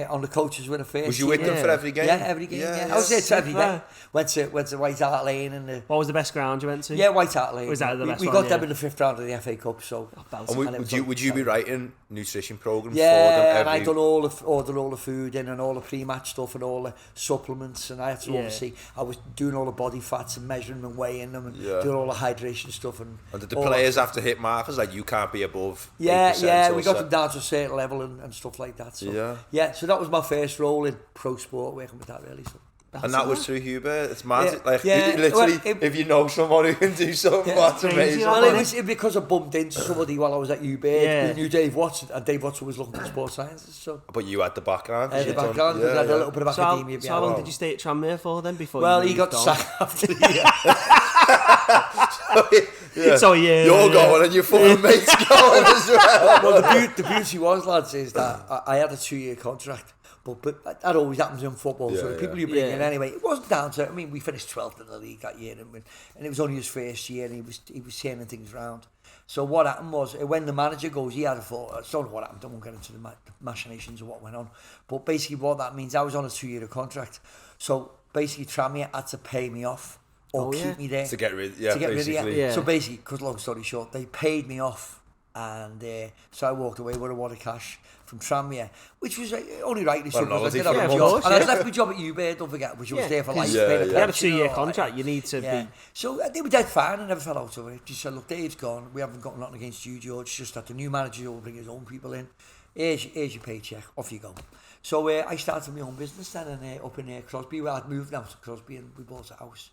on the coaches with the first. Was you with them for every game? Yeah, every game. I was there every day. Went to White Hart Lane and. What was the best ground you went to? Yeah, White Hart Lane. Was that the best we one? got them in the 5th round of the FA Cup. So. And would you be writing nutrition programs for them? Yeah, and I done ordered all the food in and all the pre-match stuff and all the supplements, and I had to oversee. I was doing all the body fats and measuring and weighing them and doing all the hydration stuff and. And did the players have to hit markers like you can't be above? Yeah, we got them down to a certain level and stuff like that. So, so that was my first role in pro sport, working with that really. So. And that was through Hubert. It's mad. Yeah. Like, Yeah. literally, Well, if you know someone who can do something, that's crazy, amazing. yeah. Well, it was because I bumped into somebody while I was at Hubert Yeah. who knew Dave Watson, and Dave Watson was looking for sports sciences. So But you had the background. the background, I had a little bit of So how, academia so how behind long it. did you stay at Tranmere for then before Well, you he moved got on? sacked after the year. So yeah, You're going and your fucking mate's going as well. Well, the beauty was, lads, is that I had a 2-year contract. But that always happens in football. So the Yeah, people you bring in anyway, it wasn't down to. I mean, we finished 12th in the league that year, and it was only his first year, and he was turning things around. So what happened was, when the manager goes, he had a thought. I don't know what happened. I won't get into the machinations of what went on. But basically, what that means, I was on a 2-year contract. So basically, Tranmere had to pay me off or keep me there To get rid, basically. Yeah. So basically, cut long story short, they paid me off, and so I walked away with a wad of cash from Tranmere, which was only rightly so, because I did have a of job. course, And I left my job at Hubert, don't forget, which was there for life. Yeah, paid a yeah. You had a pension 2-year and all that, contract. You need to be. So they were dead fine. I never fell out of it. Just said, look, Dave's gone. We haven't got nothing against you, George. Just that the new manager will bring his own people in. Here's your paycheck. Off you go. So I started my own business then, and up in Crosby. Well, I'd moved out to Crosby, and we bought a house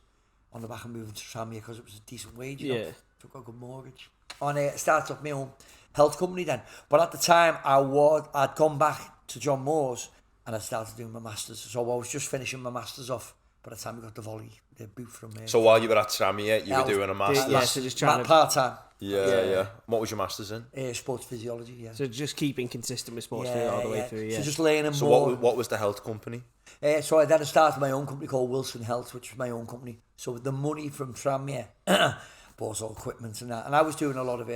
on the back of moving to Tranmere because it was a decent wage. You know? Took a good mortgage. And I started up my own health company then. But at the time, I'd gone back to John Moore's, and I started doing my masters. So I was just finishing my masters off by the time we got the boot from me. So while you were at Tranmere, you were doing a master's. Yeah, so just trying to. part time. Yeah. What was your master's in? Sports physiology. Yeah. So just keeping consistent with sports all the way through. Yeah. So just learning So more. what was the health company? So I then started my own company called Wilson Health, which was my own company. So with the money from Tranmere, bought all equipment and that, and I was doing a lot of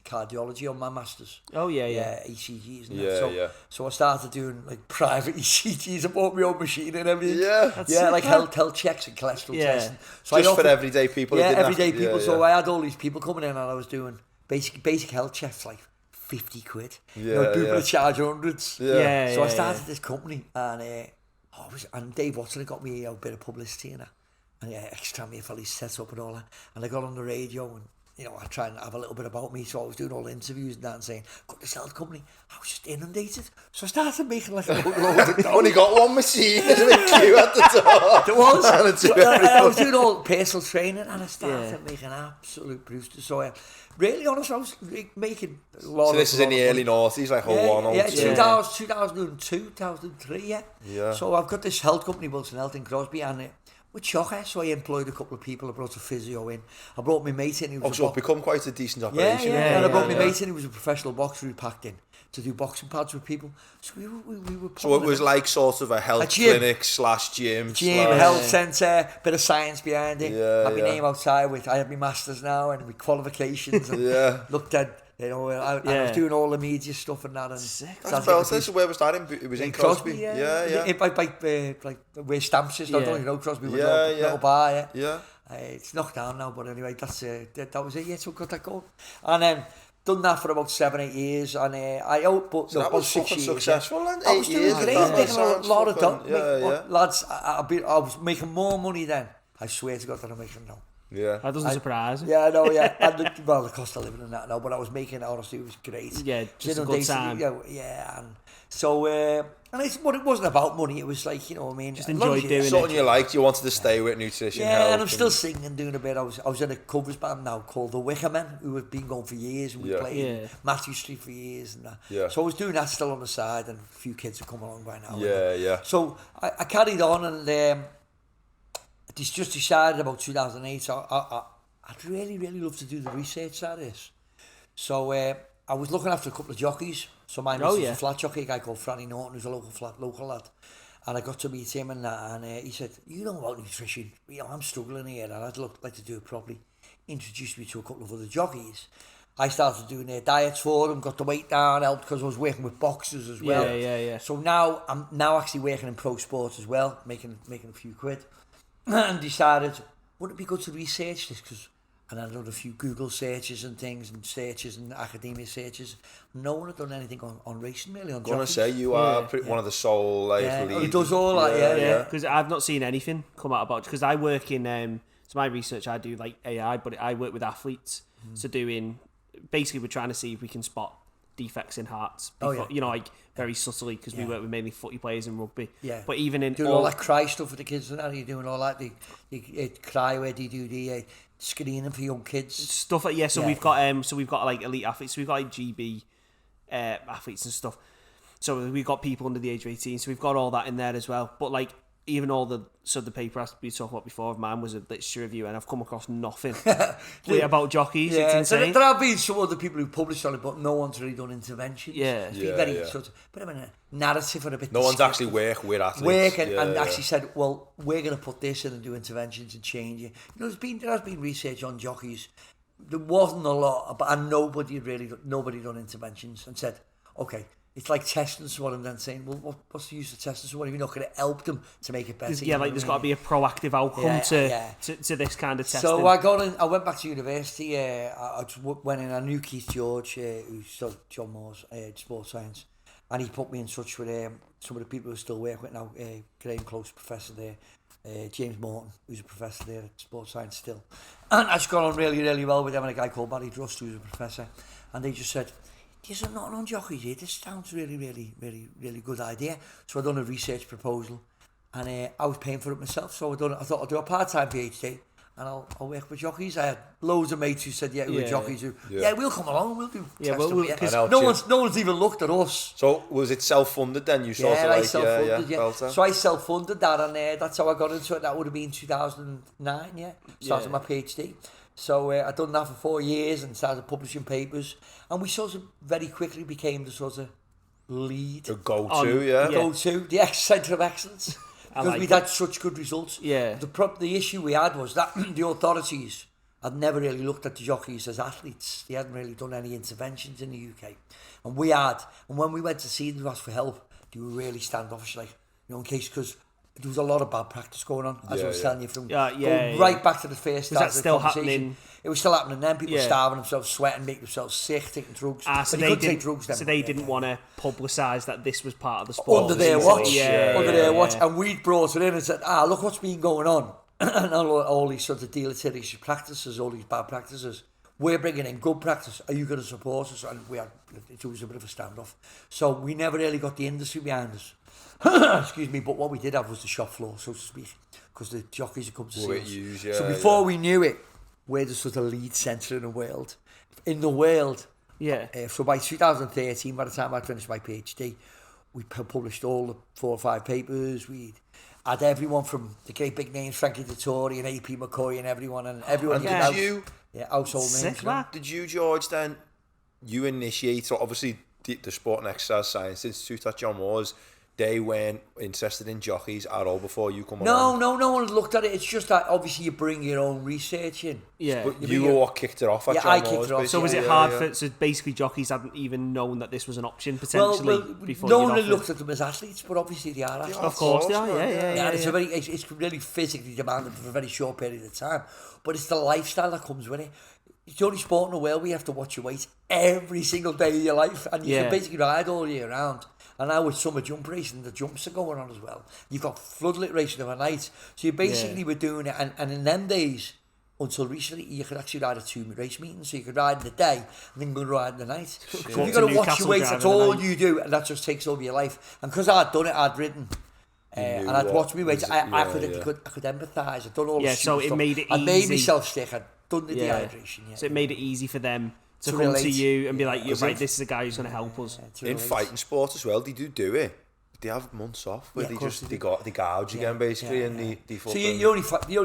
cardiology on my masters. Oh yeah. ECGs and Yeah, that. So I started doing like private ECGs. I bought my own machine and everything. Yeah. Like health checks and cholesterol testing. So Just I for everyday people. Yeah, who didn't everyday have to, people. Yeah, So I had all these people coming in, and I was doing basic health checks, like 50 quid. People would charge hundreds. Yeah. So I started this company, and and Dave Watson got me a bit of publicity and extra me for his setup and all that. And I got on the radio, and I try and have a little bit about me. So I was doing all the interviews and that, and saying, got this health company. I was just inundated. So I started making like a load of dough. Only got one machine. There's a big queue at the top. There was. And I was doing all personal training, and I started making absolute brewsters. So really honest, I was making a lot. So this is in the early noughties, like 01, 2002, 2003, Yeah. So I've got this health company, Wilson Health in Crosby, and with jockeys, so I employed a couple of people. I brought a physio in. I brought my mate in. Who was so it's become quite a decent yeah, operation. and I brought my mate in. Who was a professional boxer who packed in to do boxing pads with people. So we were. So it was like sort of a health clinic / gym. Health centre, bit of science behind it. Yeah, had my name outside with. I had my masters now and my qualifications. And looked at. I was doing all the media stuff and that. And That's belted. So where was that in? It was in Crosby. Yeah. Like where Stamps is. I don't even know Crosby. Little bar. Yeah. It's knocked down now, but anyway, that was it. Yeah, so got that going, and then done that for about 7-8 years, and but So that was fucking successful. Then I was doing great, making a lot of dough. Lads, I was making more money then. I swear to God that I'm making now. Yeah. That doesn't surprise me. Yeah, I know, yeah. And the cost of living and that, no, but I was making it, honestly, it was great. Yeah, just a good time. Yeah, and so, but it wasn't about money, it was like, you know what I mean? Just enjoyed doing it. Something you liked, you wanted to stay with nutrition, yeah, health. and I'm still singing, doing a bit. I was in a covers band now called the Wicker Men, who have been going for years, and we played in Matthew Street for years and that. Yeah. So I was doing that still on the side, and a few kids have come along by now. Yeah. So I carried on, and just decided about 2008, so I'd really love to do the research side of this. So I was looking after a couple of jockeys. So my missus was a flat jockey, a guy called Franny Norton, who's a local lad. And I got to meet him and that, and he said, you know about nutrition, I'm struggling here, and I'd like to do it properly. Introduced me to a couple of other jockeys. I started doing their diets for them, got the weight down, helped because I was working with boxers as well. Yeah. So now I'm actually working in pro sports as well, making a few quid. And decided, wouldn't it be good to research this? And I done a few Google searches and things, and searches and academia searches. No one had done anything on racing really. On I want to say you are one of the sole leads. He does all that, Because I've not seen anything come out about. Because I work in so my research, I do like AI, but I work with athletes. So basically we're trying to see if we can spot defects in hearts. Before, you know, like very subtly, because we work with mainly footy players in rugby. Yeah. But even in doing all that cry stuff for the kids, and that, you're doing all that. The cry where do you do the screening for young kids stuff like we've got like elite athletes. So we've got like GB athletes and stuff. So we've got people under the age of 18. So we've got all that in there as well. But like even all the paper we were talking about before of mine was a literature review, and I've come across nothing about jockeys. It's insane. There have been some other people who published on it, but no one's really done interventions. It's been very sort of bit of a narrative or a bit. No one's actually worked with athletes. And actually said, well, we're going to put this in and do interventions and change it. You know, there has been research on jockeys. There wasn't a lot, and nobody done interventions and said, okay. It's like testing someone and then saying, well, what's the use of testing someone if you're not going to help them to make it better? There's got to be a proactive outcome to this kind of testing. So I went back to university. I went in. I knew Keith George, who's still John Moore's sports science, and he put me in touch with some of the people who still work with now. Graham Close, professor there, James Morton, who's a professor there at sports science still, and I just got on really, really well with them. And a guy called Barry Drust, who's a professor, and they just said, there's nothing on jockeys here. This sounds really, really, really, really good idea. So I done a research proposal, and I was paying for it myself. So I thought I'll do a part-time PhD, and I'll work with jockeys. I had loads of mates who said, we're jockeys. We'll come along. We'll do testing. No one's even looked at us. So was it self-funded then? You sort of I self-funded. So I self-funded that, and that's how I got into it. That would have been 2009. Started my PhD. So I'd done that for 4 years and started publishing papers, and we sort of very quickly became the sort of lead. The go-to, the centre of excellence, because we'd had such good results. Yeah. The issue we had was that the authorities had never really looked at the jockeys as athletes. They hadn't really done any interventions in the UK, and we had. And when we went to see them, ask for help, they were really standoffish, like, in case, because there was a lot of bad practice going on, as I was telling you, from right back to the first start of the conversation. Happening? It was still happening then. People starving themselves, sweating, making themselves sick, taking drugs. So they couldn't take drugs then. So they didn't want to publicise that this was part of the sport. Under their watch. Their watch. And we'd brought it in and said, look what's been going on. And all these sort of deleterious practices, all these bad practices. We're bringing in good practice. Are you going to support us? And it was a bit of a standoff. So we never really got the industry behind us. Excuse me, but what we did have was the shop floor, so to speak, because the jockeys had come to see us. So before we knew it, we're the sort of lead centre in the world. So by 2013, by the time I finished my PhD, we published all the 4 or 5 papers. We had everyone from the great big names, Frankie Dettori and AP McCoy and everyone. Household names. Did you, George, then, you initiate, so obviously the Sport and Exercise Science Institute at John Moore's, they weren't interested in jockeys at all before you come along? No one had looked at it. It's just that obviously you bring your own research in. Yeah. But you were what kicked it off at John Moore's? I kicked it off. So was it hard so basically jockeys hadn't even known that this was an option potentially before no one had looked at them as athletes, but obviously they are athletes. Of course they are, It's really physically demanding for a very short period of time, but it's the lifestyle that comes with it. It's the only sport in the world where you have to watch your weight every single day of your life, and you can basically ride all year round. And now with summer jump racing, the jumps are going on as well. You've got floodlit racing overnight. So you basically were doing it. And in them days, until recently, you could actually ride a 2 race meeting. So you could ride in the day and then go ride in the night. So if you've got to watch your weight, that's all you do. And that just takes over your life. And because I'd done it, I'd ridden. And I'd watched my weight. I could empathise. I'd done all the so it stuff. made it easy. I made myself sick. I'd done the dehydration. So it made it easy for them to come to you and be like, you're right, this is a guy who's going to help us. In fighting sport as well, they do it. They have months off where they gouge again basically, and they so you only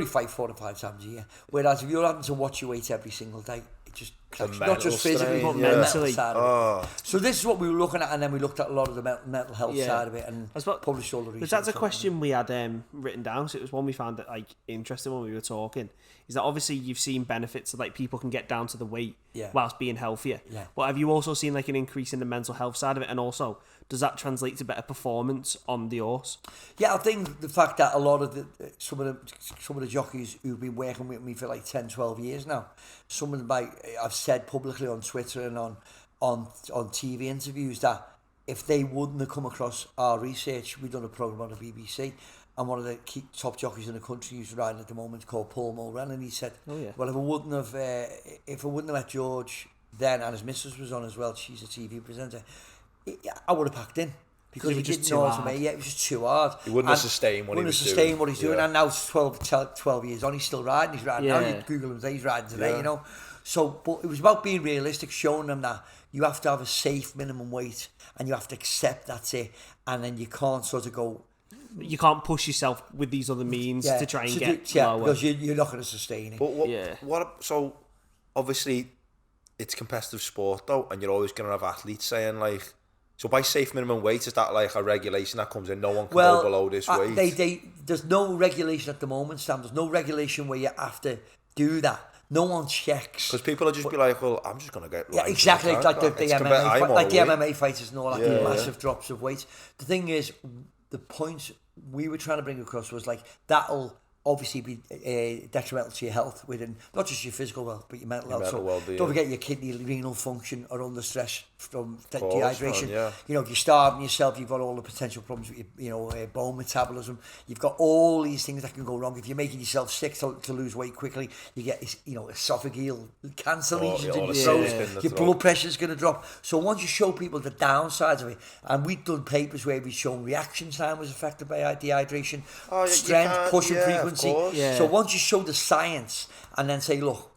fight 4 to 5 times a year. Whereas if you're having to watch your weight every single day, it just not just physically but mentally. So this is what we were looking at, and then we looked at a lot of the mental health side of it and published all the research. But that's a question we had written down, so it was one we found that interesting when we were talking. Is that obviously you've seen benefits of people can get down to the weight whilst being healthier. Yeah. But have you also seen an increase in the mental health side of it, and also does that translate to better performance on the horse? Yeah, I think the fact that a lot of some of the jockeys who've been working with me for 10, 12 years now, some of them I've said publicly on Twitter and on TV interviews that if they wouldn't have come across our research, we'd done a programme on the BBC. And one of the top jockeys in the country who's riding at the moment called Paul Mulren, and he said, "Well, if I wouldn't have let George then, and his missus was on as well, she's a TV presenter, I would have packed in. Because he didn't know what to make. Yeah, it was just too hard. He wouldn't have sustained what he was doing. Wouldn't have sustained what he's doing. And now it's 12 years on, he's still riding. He's riding now. You Google him, he's riding today, you know. So, but it was about being realistic, showing them that you have to have a safe minimum weight and you have to accept that's it. And then you can't sort of go... You can't push yourself with these other means to try and get lower. Because you're not going to sustain it. But so, obviously, it's competitive sport, though, and you're always going to have athletes saying, like... So by safe minimum weight, is that like a regulation that comes in? No one can go below this weight? There's no regulation at the moment, Sam. There's no regulation where you have to do that. No one checks. Because people will just be like, well, I'm just going to get... Yeah, exactly. Like the MMA fighters and all that, massive drops of weight. The thing is, the point we were trying to bring across was like, that'll obviously be detrimental to your health, within not just your physical health, but your mental health. Don't forget your kidney, renal function are under stress from dehydration. You know, if you're starving yourself, you've got all the potential problems with your, bone metabolism. You've got all these things that can go wrong. If you're making yourself sick to lose weight quickly, you get, esophageal cancer lesions in your throat. Your blood pressure's going to drop. So once you show people the downsides of it, and we've done papers where we've shown reaction time was affected by dehydration, strength, pushing frequency. So once you show the science and then say, look,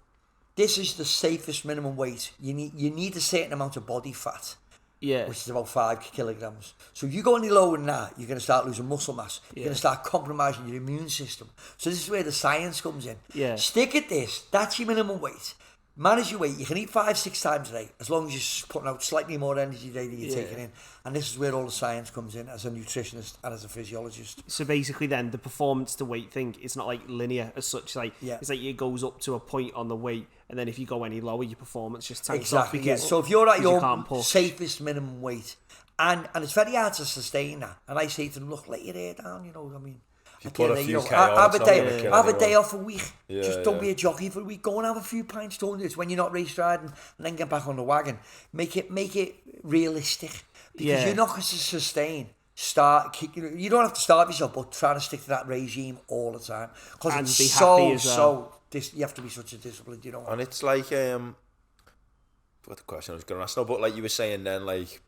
this is the safest minimum weight. You need a certain amount of body fat, which is about 5 kilograms. So if you go any lower than that, you're going to start losing muscle mass. You're going to start compromising your immune system. So this is where the science comes in. Stick at this. That's your minimum weight. Manage your weight. You can eat 5-6 times a day as long as you're putting out slightly more energy a day than you're taking in. And this is where all the science comes in as a nutritionist and as a physiologist. So basically then the performance to weight thing, it's not like linear as such. It's like it goes up to a point on the weight, and then if you go any lower, your performance just tanks off. Because, So if you're at your safest minimum weight, and it's very hard to sustain that. And I say to them, look, let your hair down, I mean... If you put a few have a day off a week. Just don't be a jockey for a week. Go and have a few pints. Don't do it when you're not race riding, and then get back on the wagon. Make it realistic, because you're not going to sustain. You don't have to starve yourself, but try to stick to that regime all the time, because it's be happy as well. you have to be such a disciplined. And it's like what the question I was going to ask now, but like you were saying then, like,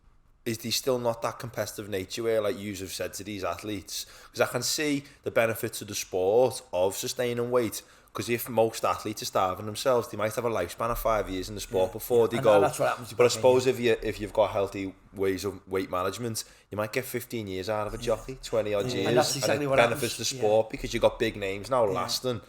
is there still not that competitive nature where, like you have said to these athletes, because I can see the benefits of the sport of sustaining weight, because if most athletes are starving themselves, they might have a lifespan of 5 years in the sport before they go. That's what happens to but I suppose if you've got healthy ways of weight management, you might get 15 years out of a jockey, 20 odd years, and that's exactly and it benefits the sport, because you've got big names now lasting.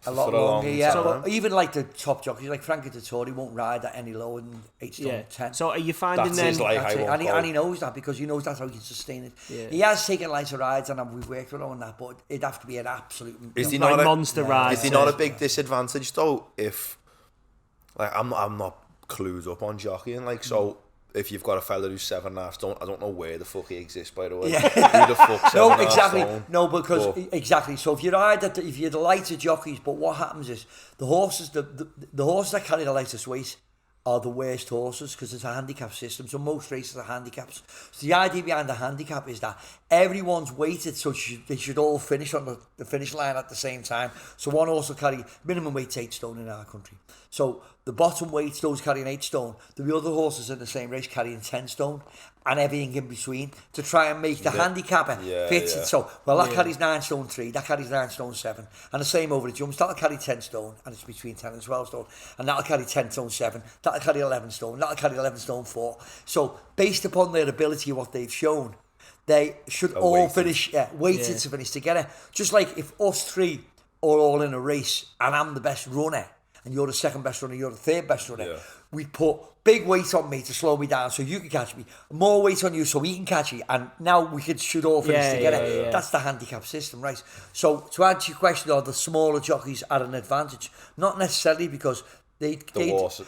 A lot longer. So even like the top jockeys, like Frankie Dettori, won't ride that any lower than 8 stone 10. So are you finding that's then? His life, and he knows that, because he knows that's how he can sustain it. He has taken lots of rides, and we've worked with him on that, but it'd have to be an absolute monster ride. Is he not a big disadvantage though? If like I'm not clued up on jockeying, like so. If you've got a fella who's 7.5 stone, I don't know where the fuck he exists, by the way. Who the fuck? No, exactly. No, because exactly. So if you're the lighter jockeys, but what happens is the horses that carry the lightest weight are the worst horses, because it's a handicap system. So most races are handicaps. So the idea behind the handicap is that everyone's weighted, so they should all finish on the finish line at the same time. So one horse will carry minimum weight 8 stone in our country. So the bottom weight, those carrying 8 stone, the other horses in the same race carrying 10 stone, and everything in between, to try and make the handicapper fit it. So, that carries 9 stone 3, that carries 9 stone 7, and the same over the jumps, that'll carry 10 stone, and it's between 10 and 12 stone, and that'll carry 10 stone 7, that'll carry 11 stone, that'll carry 11 stone 4. So, based upon their ability, what they've shown, they should all finish, weighted to finish together. Just like if us 3 are all in a race, and I'm the best runner, and you're the second best runner, you're the third best runner, we'd put big weight on me to slow me down so you can catch me, more weight on you so we can catch you, and now should all finish together. That's the handicap system, right? So to answer your question, are the smaller jockeys at an advantage? Not necessarily, because the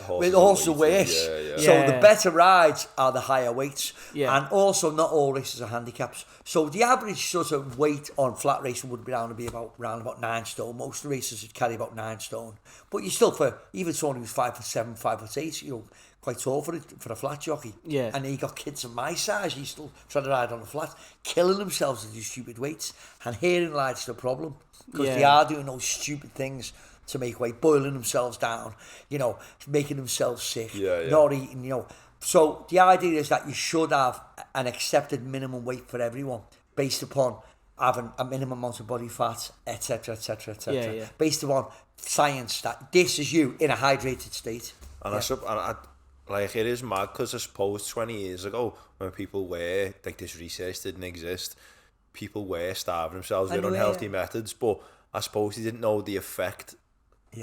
horses are worse. So the better rides are the higher weights, and also not all races are handicaps. So the average sort of weight on flat racing would be around about 9 stone. Most races would carry about 9 stone, but you still, for even someone who's 5'7", 5'8", quite tall for a flat jockey. And then you got kids of my size, he's still trying to ride on the flat, killing themselves to do stupid weights, and herein lies the problem, because they are doing those stupid things to make weight, boiling themselves down, you know, making themselves sick, Yeah. not eating, you know. So the idea is that you should have an accepted minimum weight for everyone based upon having a minimum amount of body fat, etc., etc., etc. Yeah. Based upon science that this is you in a hydrated state. And I like, it is mad, because I suppose 20 years ago, when people were, like, this research didn't exist, people were starving themselves with unhealthy methods, but I suppose they didn't know the effect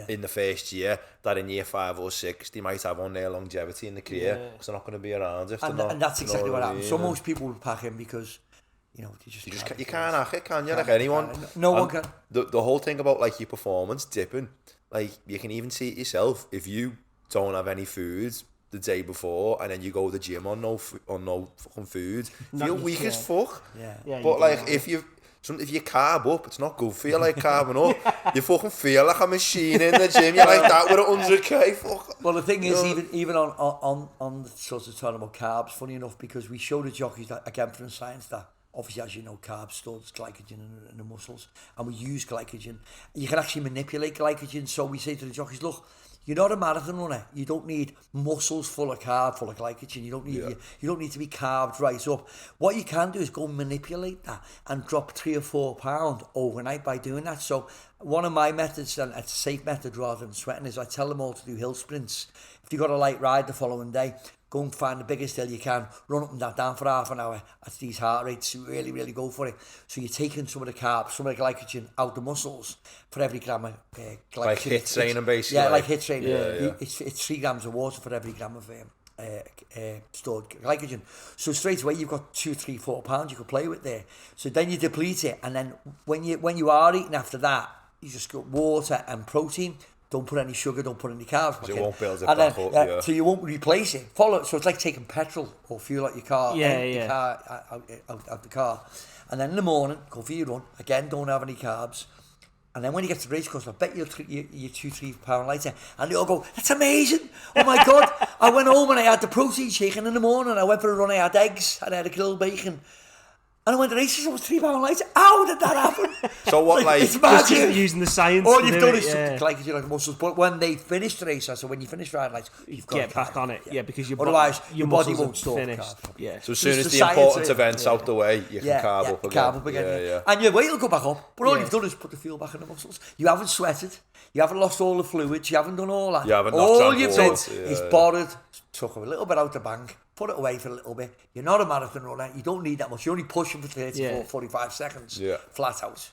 in the first year, that in year 5 or 6 they might have on their longevity in the career, because they're not going to be around if they're not. And that's exactly what happens. I So mean? most people will pack in because, you know, You can't hack it, can you? Like anyone. No one can. The whole thing about, like, your performance dipping, like, you can even see it yourself. If you don't have any food the day before, and then you go to the gym on no fucking food, feel weak as fuck. Yeah. But like, if you carb up, it's not good for you. Like, carbing up, you fucking feel like a machine in the gym. You're like that with 100k. Fuck. Well, the thing is, even on the sort of talking about carbs, funny enough, because we show the jockeys that, again, from science, that obviously, as you know, carbs stores glycogen in the muscles, and we use glycogen. You can actually manipulate glycogen. So we say to the jockeys, look, you're not a marathon runner. You don't need muscles full of glycogen. You don't need you don't need to be carved right up. What you can do is go manipulate that and drop 3 or 4 pounds overnight by doing that. So one of my methods, and it's a safe method rather than sweating, is I tell them all to do hill sprints. If you've got a light ride the following day, go and find the biggest hill you can, run up and down for half an hour at these heart rates, really, really go for it. So you're taking some of the carbs, some of the glycogen out the muscles for every gram of glycogen. Like hit training, basically. Yeah, like hit training. Yeah. It's 3 grams of water for every gram of stored glycogen. So straight away you've got 2, 3, 4 pounds you could play with there. So then you deplete it, and then when you are eating after that, you just got water and protein. Don't put any sugar, don't put any carbs. So it won't build it and back then, up, So you won't replace it. Follow. So it's like taking petrol or fuel out your car. Yeah. Out the car. And then in the morning, go for your run. Again, don't have any carbs. And then when you get to the race course, I bet you're 2-3 pound lighter. And they all go, that's amazing. Oh my God. I went home and I had the protein shake, and in the morning I went for a run, I had eggs and I had a grilled bacon. And I went to races, I was 3 pounds lighter. How did that happen? So what, like it's Just magic. using the science. All you've done is glycogen like muscles. But when they finish the race, so when you finish riding lights, you've got get back on it. Yeah, because otherwise your body muscles won't are store finished. carbs. Yeah. So as soon It's as the the important science, events out the way, you can carb up again. Carb up again. Yeah. And your weight will go back up. But all you've done is put the fuel back in the muscles. You haven't sweated. You haven't lost all the fluids. You haven't done all that. You haven't not all drank you've done water, is borrowed, took a little bit out the bank, put it away for a little bit. You're not a marathon runner. You don't need that much. You're only pushing for 45 seconds. Flat out.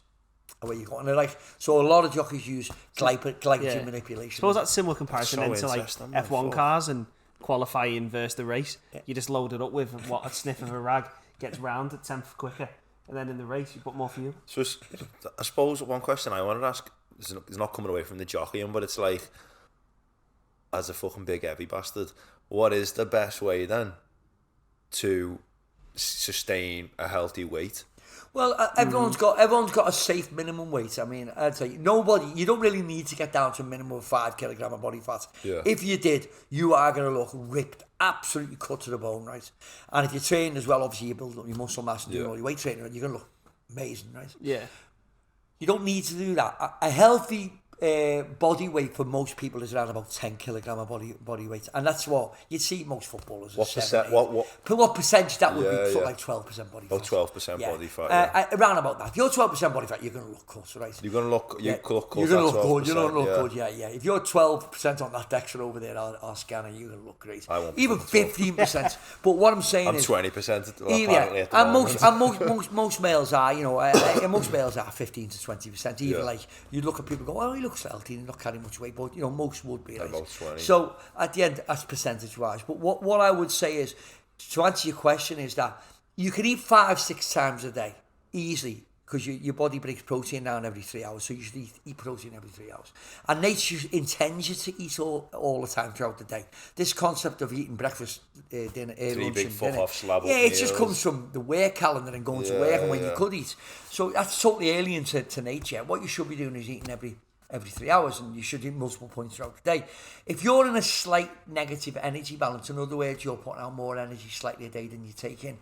Away you go. And like, so a lot of jockeys use glycogen manipulation. I suppose that's similar comparison So then to like interesting, F1 cars and qualifying versus the race. You just load it up with a sniff of a rag, gets round at 10th quicker, and then in the race you put more fuel. So I suppose one question I wanted to ask is not coming away from the jockeying, but it's like, as a fucking big heavy bastard, what is the best way then to sustain a healthy weight? Well, everyone's got a safe minimum weight. I mean, I'd say you don't really need to get down to a minimum of 5 kilogram of body fat. Yeah. If you did, you are going to look ripped, absolutely cut to the bone, right? And if you train as well, obviously you build up your muscle mass and do all your weight training, and you're going to look amazing, right? Yeah. You don't need to do that. A healthy body weight for most people is around about 10 kilogram of body weight, and that's what you'd see most footballers. What percent? What percentage that would be? Yeah. Like 12% body fat. 12% body fat. Around about that. If you're 12% body fat, you're going to look cut, right? You're gonna look. You're going to look good. You're going to look good. Yeah. If you're 12% on that Dexter over there, our scanner, you're going to look great. I won't. Even 15%. But what I'm saying is, 20%. And most males are, most males are 15 to 20%. Even like you look at people, and go, oh, he looks healthy, and not carrying much weight, but most would be. Right? About 20. So at the end, that's percentage wise. But what I would say is, to answer your question, is that you can eat 5-6 times a day easily, because your body breaks protein down every 3 hours, so you should eat protein every 3 hours. And nature intends you to eat all the time throughout the day. This concept of eating breakfast, dinner, lunch, big and dinner, fuck-off slab up it just meals. comes from the work calendar and going to work and when you could eat. So that's totally alien to nature. What you should be doing is eating every 3 hours, and you should eat multiple points throughout the day. If you're in a slight negative energy balance, in other words, you're putting out more energy slightly a day than you take in,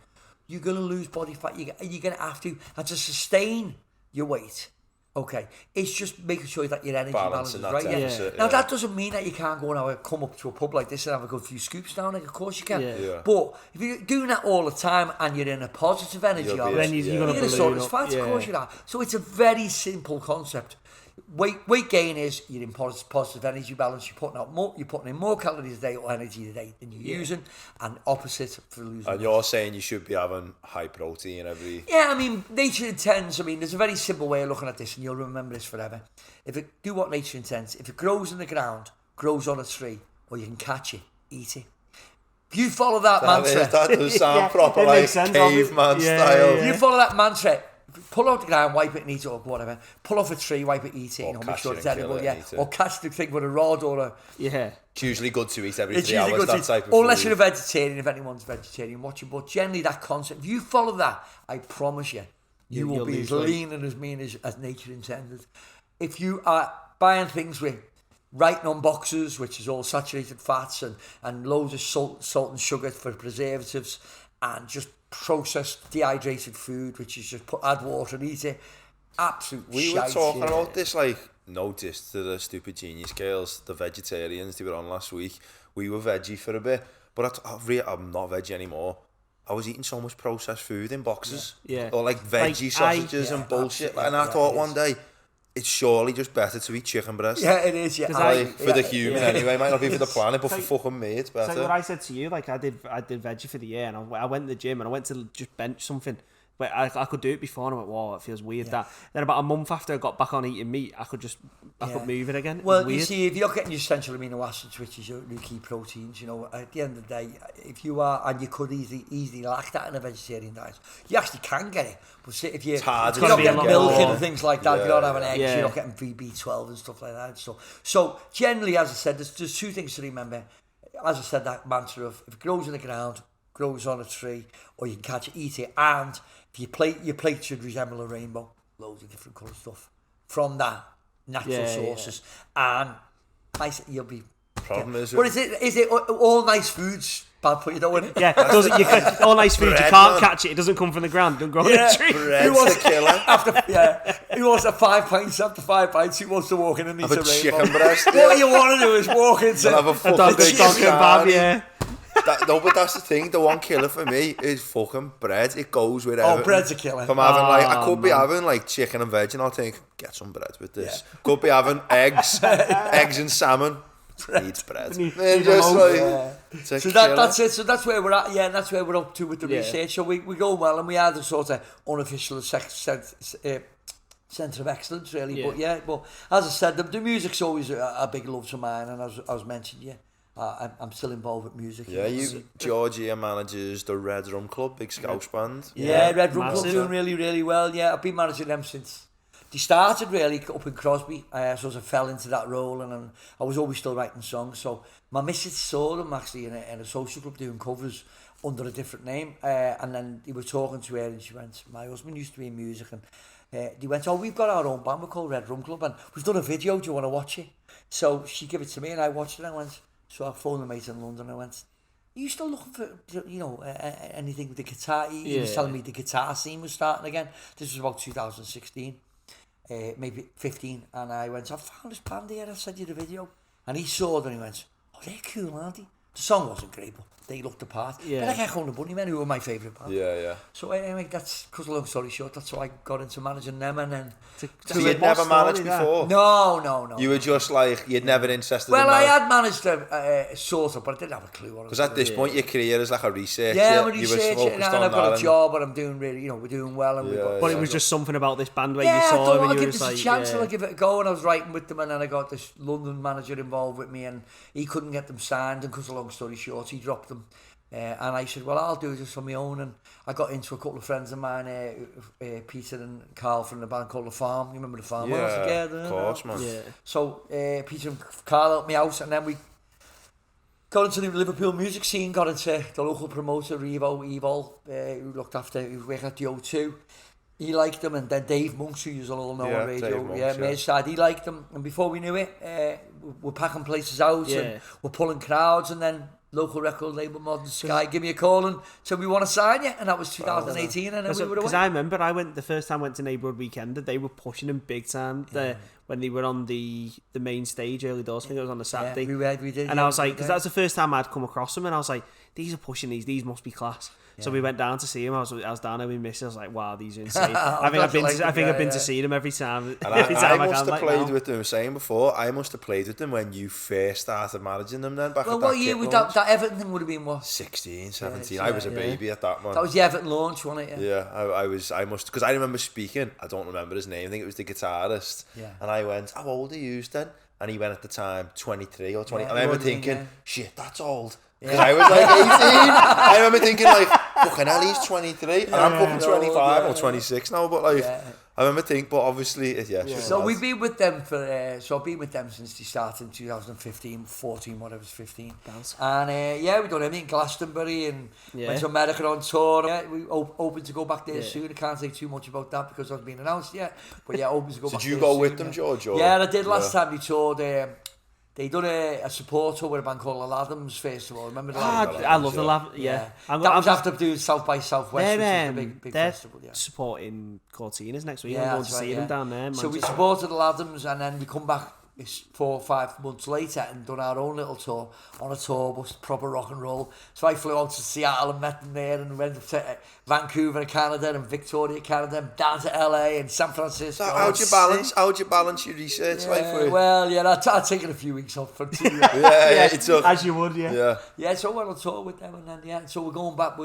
you're going to lose body fat. You're going to have to, and to sustain your weight, Okay, it's just making sure that your energy balance is right. Deficit, Now that doesn't mean that you can't go and come up to a pub like this and have a good few scoops down. Like, of course you can. Yeah. But if you're doing that all the time and you're in a positive energy, then you're going to sort of fat. Of course you are. So it's a very simple concept. Weight gain is you're in positive energy balance. You're putting in more calories a day or energy a day than you're using, and opposite for losing. And you're saying you should be having high protein every. Yeah, I mean, nature intends. I mean, there's a very simple way of looking at this, and you'll remember this forever. Do what nature intends. If it grows in the ground, grows on a tree, or you can catch it, eat it. If you follow that mantra, that does sound proper like caveman style. If you follow that mantra. Pull out the ground, wipe it and eat it, or whatever. Pull off a tree, wipe it, eat it. Make sure it's edible, Or catch the thing with a rod or a... Yeah. It's usually good to eat every 3 hours, that type of unless food. you're a vegetarian, if anyone's vegetarian, watch it. But generally that concept, if you follow that, I promise you will be as lean and as mean as nature intended. If you are buying things with writing on boxes, which is all saturated fats and loads of salt and sugar for preservatives, and just processed dehydrated food, which is just add water and eat it. Absolute We were talking about this, like, noticed to the Stupid Genius girls, the vegetarians they were on last week. We were veggie for a bit, but I'm not veggie anymore. I was eating so much processed food in boxes, or like veggie sausages and bullshit. And I thought one day, it's surely just better to eat chicken breast. Yeah, it is. Yeah, for the human anyway. It might not be for the planet, but for fucking me, it's better. So what I said to you, like I did veggie for the year, and I went to the gym and I went to just bench something. But I could do it before, and I went, wow, it feels weird. That then about a month after I got back on eating meat, I could move it again. Well, you see, if you're getting your essential amino acids, which is your key proteins, at the end of the day, if you are, and you could easily lack that in a vegetarian diet, you actually can get it. But see, if you're not getting milk and things like that, if you're not having eggs, you're not getting B12 and stuff like that. So generally, as I said, there's two things to remember. As I said, that mantra of if it grows in the ground, grows on a tree, or you can catch it, eat it, and your plate should resemble a rainbow, loads of different colour stuff from that natural sources, and nice. You'll be. Problem is, but is it all nice foods bad for you? Don't want it? Yeah, all nice food. You can't catch it. It doesn't come from the ground. Don't grow on a tree. Bread's the killer. Who wants 5 pints after 5 pints? Who wants to walk in and eat a rainbow? Chicken breast. What you want to do is walk into have a fucking big kebab. But that's the thing. The one killer for me is fucking bread. It goes with everything. Oh, bread's a killer. If I'm having I could be having like chicken and veg, and I'll think, get some bread with this. Yeah. Could be having eggs and salmon. Needs bread. So that's it. So that's where we're at. Yeah, and that's where we're up to with the research. So we go well, and we are the sort of unofficial centre of excellence, really. Yeah. But as I said, the music's always a big love to mine, and as I was mentioning, I'm still involved with music. Yeah, Georgia manages the Red Rum Club, big Scouse band. Yeah, Red Rum Club doing really, really well. Yeah, I've been managing them since they started, really, up in Crosby. So I fell into that role, and I was always still writing songs. So my missus saw them actually in a social club doing covers under a different name, and then they were talking to her, and she went, my husband used to be in music, and they went, oh, we've got our own band, we're called Red Rum Club, and we've done a video, do you want to watch it? So she gave it to me, and I watched it, and I went, so I phoned a mate in London, and I went, are you still looking for, anything with the guitar? He was telling me the guitar scene was starting again. This was about 2016, maybe 15, and I went, I found this band here, I sent you the video, and he saw it, and he went, oh, they're cool, aren't they? The song wasn't great, but they looked the part. They're like Echo and the Bunnymen, who were my favourite band. Yeah. So anyway, that's, cut a long story short, that's how I got into managing them, and then... So you'd never managed before? No. You were just like, you'd never interested in I had managed them, sort of, but I didn't have a clue what I was doing. Because at this point, your career is like a researcher. Yeah, I'm a researcher, and I've got a job, and I'm doing really, we're doing well. And but it was just something about this band where you saw them, and you were just like... I'll give this a chance, and I'll give it a go, and I was writing with them, and then I got this London manager involved with me, and he couldn't get them signed, and cut a long story short, he dropped them. And I said, well, I'll do this on my own. And I got into a couple of friends of mine, Peter and Carl from the band called The Farm. You remember The Farm? Yeah, of course, man. Yeah. So Peter and Carl helped me out, and then we got into the Liverpool music scene, got into the local promoter, Evol, who looked after, who worked at the O2. He liked them, and then Dave Monks, who you all know on radio, Merseyside, he liked them. And before we knew it, we're packing places out, and we're pulling crowds, and then local record label, Modern Sky, give me a call and said, we want to sign you. And that was 2018, and then we were away. Because I remember the first time I went to Neighbourhood Weekend, they were pushing him big time. When they were on the main stage early doors, I think it was on the Saturday. Yeah, we did. And I was like, because that was the first time I'd come across them, and I was like, these are pushing these must be class. So we went down to see him. I was down there, we missed it. I was like, wow, these are insane. I think I've been to see them every time. And I must have played with them, saying before, I must have played with them when you first started managing them then, back at that what year would that Everton thing would have been, what? 16, 17. I was a baby at that one. That was the Everton launch, wasn't it? Yeah, I must, because I remember speaking, I don't remember his name, I think it was the guitarist. Yeah. And I went, how old are you then? And he went at the time 23 or 20. I remember thinking, shit, that's old. Because I was like 18. I remember thinking like, fucking hell, he's 23 and I'm fucking 25 or 26 now. But like, I remember thinking, but obviously, So we've been with them so I've been with them since they started in 2015, 14, whatever, 15. And we've done everything, Glastonbury, and went to America on tour. Yeah, we open to go back there soon. I can't say too much about that because it hasn't been announced yet. But yeah, open to go back there. Did you go with them, George? Or? Yeah, I did last time they toured. They done a support tour with a band called the Lathams Festival. Remember the Lathams? I love the Lathams. Yeah. That was after doing South by Southwest, which is a big festival. Yeah. Supporting Cortinas next week. Yeah, I'm going to see them down there. So we supported the Lathams, and then we come back 4 or 5 months later and done our own little tour on a tour bus, proper rock and roll. So I flew out to Seattle and met them there, and went to Vancouver, Canada, and Victoria, Canada, and down to LA and San Francisco. So how'd you balance your research life for you? Well, I'd taken a few weeks off for 2 years. It's as you would, Yeah, so we're on tour with them, and then so we're going back.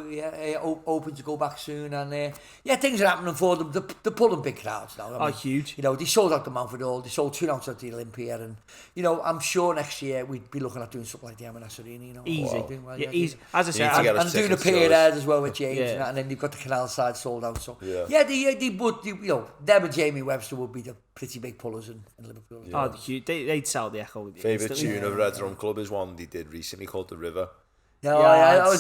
Open to go back soon, and things are happening for them. They're pulling big crowds now. I mean, huge. You know, they sold out the Mountford Hall, they sold 2 nights at the Olympia, and you know, I'm sure next year we'd be looking at doing something like the M&S Arena. You know, easy. Well, easy. As I said, and doing a period as well with James, and then you've got the Canal Side sold out. So they would, you know, them and Jamie Webster would be the pretty big pullers in Liverpool. Yeah. Huge. They'd sell the Echo. Favourite tune of Red Rum Club is one they did recently called The River. They've got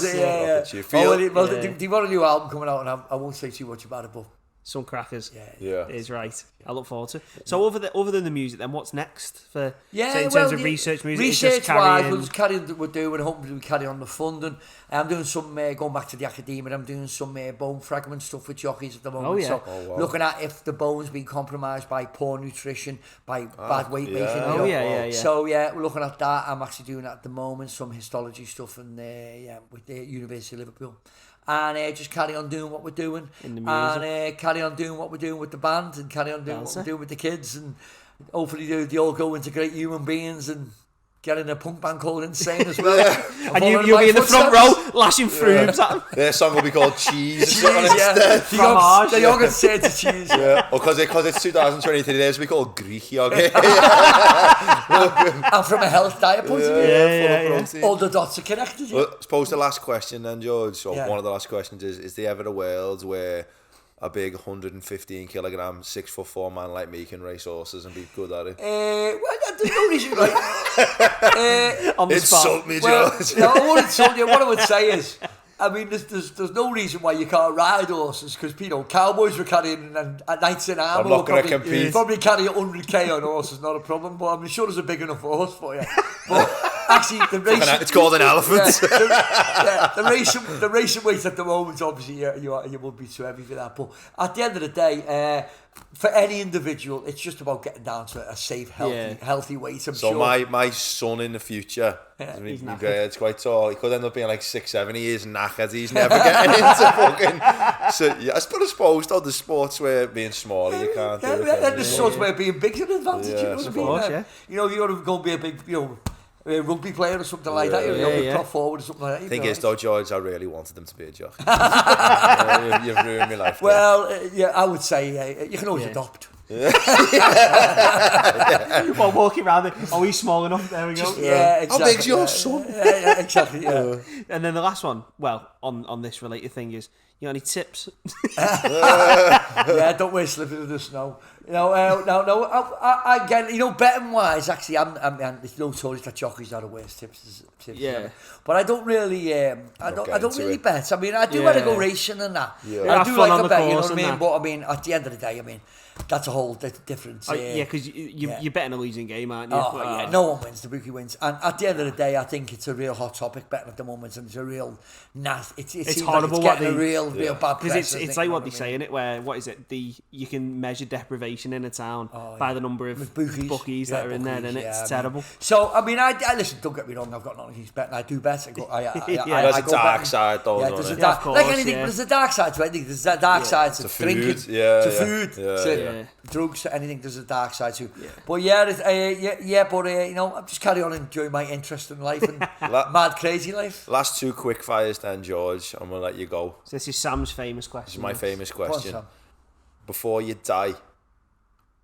a new album coming out, and I won't say too much about it, but some crackers. Yeah. It is right. I look forward to it. So other than the music, then what's next for? In terms of research music, research-wise, we'll just carry on what we're doing. Hopefully, we carry on the funding. I'm doing some going back to the academia. I'm doing some bone fragment stuff with jockeys at the moment. Looking at if the bone's been compromised by poor nutrition, by bad weight making. So we're looking at that. I'm actually doing that at the moment. Some histology stuff, and with the University of Liverpool. And just carry on doing what we're doing, and carry on doing what we're doing with the band, and carry on doing what we're doing with the kids, and hopefully they all go into great human beings and get in a punk band called Insane as well. And you'll be in the front row lashing through. Their song will be called Cheese. They're all going to say to Cheese. Or because it's 2023, theirs will be called Greek yogurt. And from a health diet point of view, all the dots are connected. Well, I suppose the last question then, George, or one of the last questions is there ever a world where a big 115 kilogram 6'4" man like me can race horses and be good at it? There's no reason on the insult spot. Me, George. I won't insult you. What I would say is, I mean, there's no reason why you can't ride horses, because cowboys were carrying knights in armour. I'm not going to compete. Probably carry 100k on horses, not a problem. But I'm sure there's a big enough horse for you. But actually, the racing, it's called an elephant. The racing weight at the moment, obviously, you would be too heavy for that. But at the end of the day, for any individual, it's just about getting down to a safe, healthy weight. So my son in the future, it's quite tall. He could end up being like 6'7". He is knackered. He's never getting into fucking. So I suppose though, the sports where being smaller you can't. And the sports where being big's an advantage. You know, you're going to be a big, a rugby player or something like that. You're prop forward or something like that. Thing is, though, George, I really wanted them to be a jockey. You've ruined my life. Well, I would say you can always adopt. Well, walking around it, he's small enough, there we go. Exactly. How big's your son? Exactly. And then the last one, well, on this related thing is, You got any tips? Yeah, don't wear slippers in the snow. No. I get, betting wise, actually, it's notorious that jockeys are the worst tips. Yeah. But I don't really, I don't really bet. I mean, I do want to go racing and that. Yeah. I do like a bet, you know what I mean? But I mean, at the end of the day, I mean, that's a whole different. Yeah, because you're betting a losing game, aren't you? Yeah, no one wins. The bookie wins. And at the end of the day, I think it's a real hot topic betting at the moment, and it's a real it's horrible. Like it's getting a real bad press. Because it's like what they say in it, where what is it? You can measure deprivation in a town by the number of bookies that are in there, and it's terrible. So I mean, I listen. Don't get me wrong. I've got nothing against betting. I do bet. There's a dark side, though. Yeah, there's a dark, like anything. There's a dark side to anything. There's a dark side to drinking, to food, to drugs, to anything. There's a dark side to. But I'm just carry on enjoying my interest in life and mad crazy life. Last two quick fires then, George. I'm gonna let you go. So this is Sam's famous question. This is my famous question. Before you die,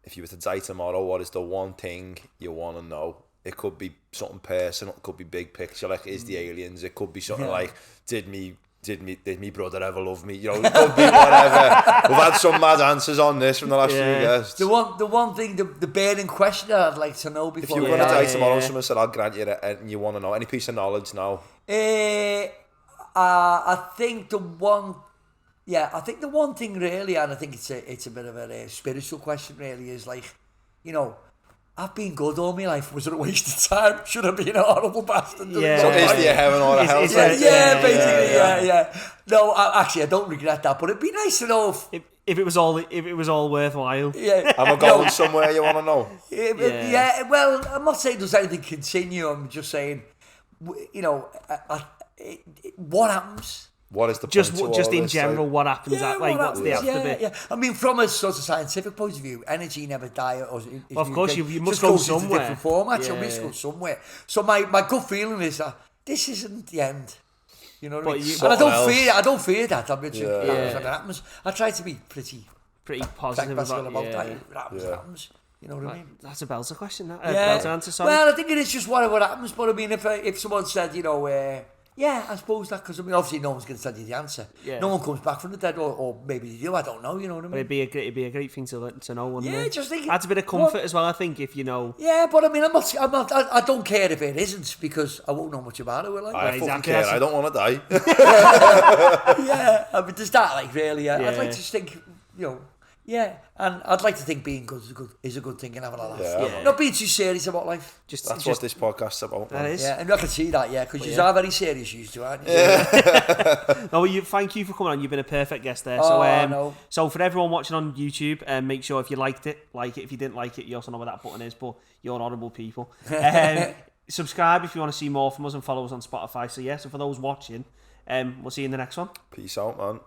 if you were to die tomorrow, what is the one thing you want to know? It could be something personal. It could be big picture, like is the aliens. It could be something like did me brother ever love me? It could be whatever. We've had some mad answers on this from the last few guests. The one thing, the burning question that I'd like to know before. If you were going to die tomorrow, someone said, "I'll grant you it," and you want to know any piece of knowledge now. I think the one thing really, and I think it's a bit of a spiritual question really, is like, I've been good all my life. Was it a waste of time? Should I be a horrible bastard? Yeah. So is there a heaven or a hell? Yeah. No, actually, I don't regret that. But it'd be nice to know if it was all worthwhile. Yeah. Am I going somewhere you want to know? Yeah. Well, I'm not saying there's anything continue. I'm just saying, what happens? What is the just in this, general? What happens? What's the after bit? I mean, from a sort of scientific point of view, energy never dies. Of course, you must go goes somewhere. Into different formats. You must go somewhere. So my gut feeling is that this isn't the end. You know what I mean? And I don't fear that. I'm just that happens. I try to be pretty positive about that. It happens. You know what I mean? That's a belter question. Belter answer. Sorry. Well, I think it is just what happens. But I mean, if someone said, yeah, I suppose that, because I mean, obviously no one's going to tell you the answer. Yeah. No one comes back from the dead, or maybe they do. I don't know. You know what I mean? But it'd be a great thing to know. Wouldn't it? Just think adds a bit of comfort as well. I think if you know. Yeah, but I mean, I don't care if it isn't, because I won't know much about it. Will I? I fucking care. I don't want to die. Yeah, I mean, there's that, like, really. I'd like to think, yeah, and I'd like to think being good is a good thing and having a laugh. Yeah. Not being too serious about life. That's what this podcast's about. That is. Yeah, and I can see that, because you are very serious, you two, aren't you? Yeah. No, thank you for coming on. You've been a perfect guest there. So for everyone watching on YouTube, make sure if you liked it, like it. If you didn't like it, you also know where that button is, but you're horrible people. Subscribe if you want to see more from us, and follow us on Spotify. So for those watching, we'll see you in the next one. Peace out, man.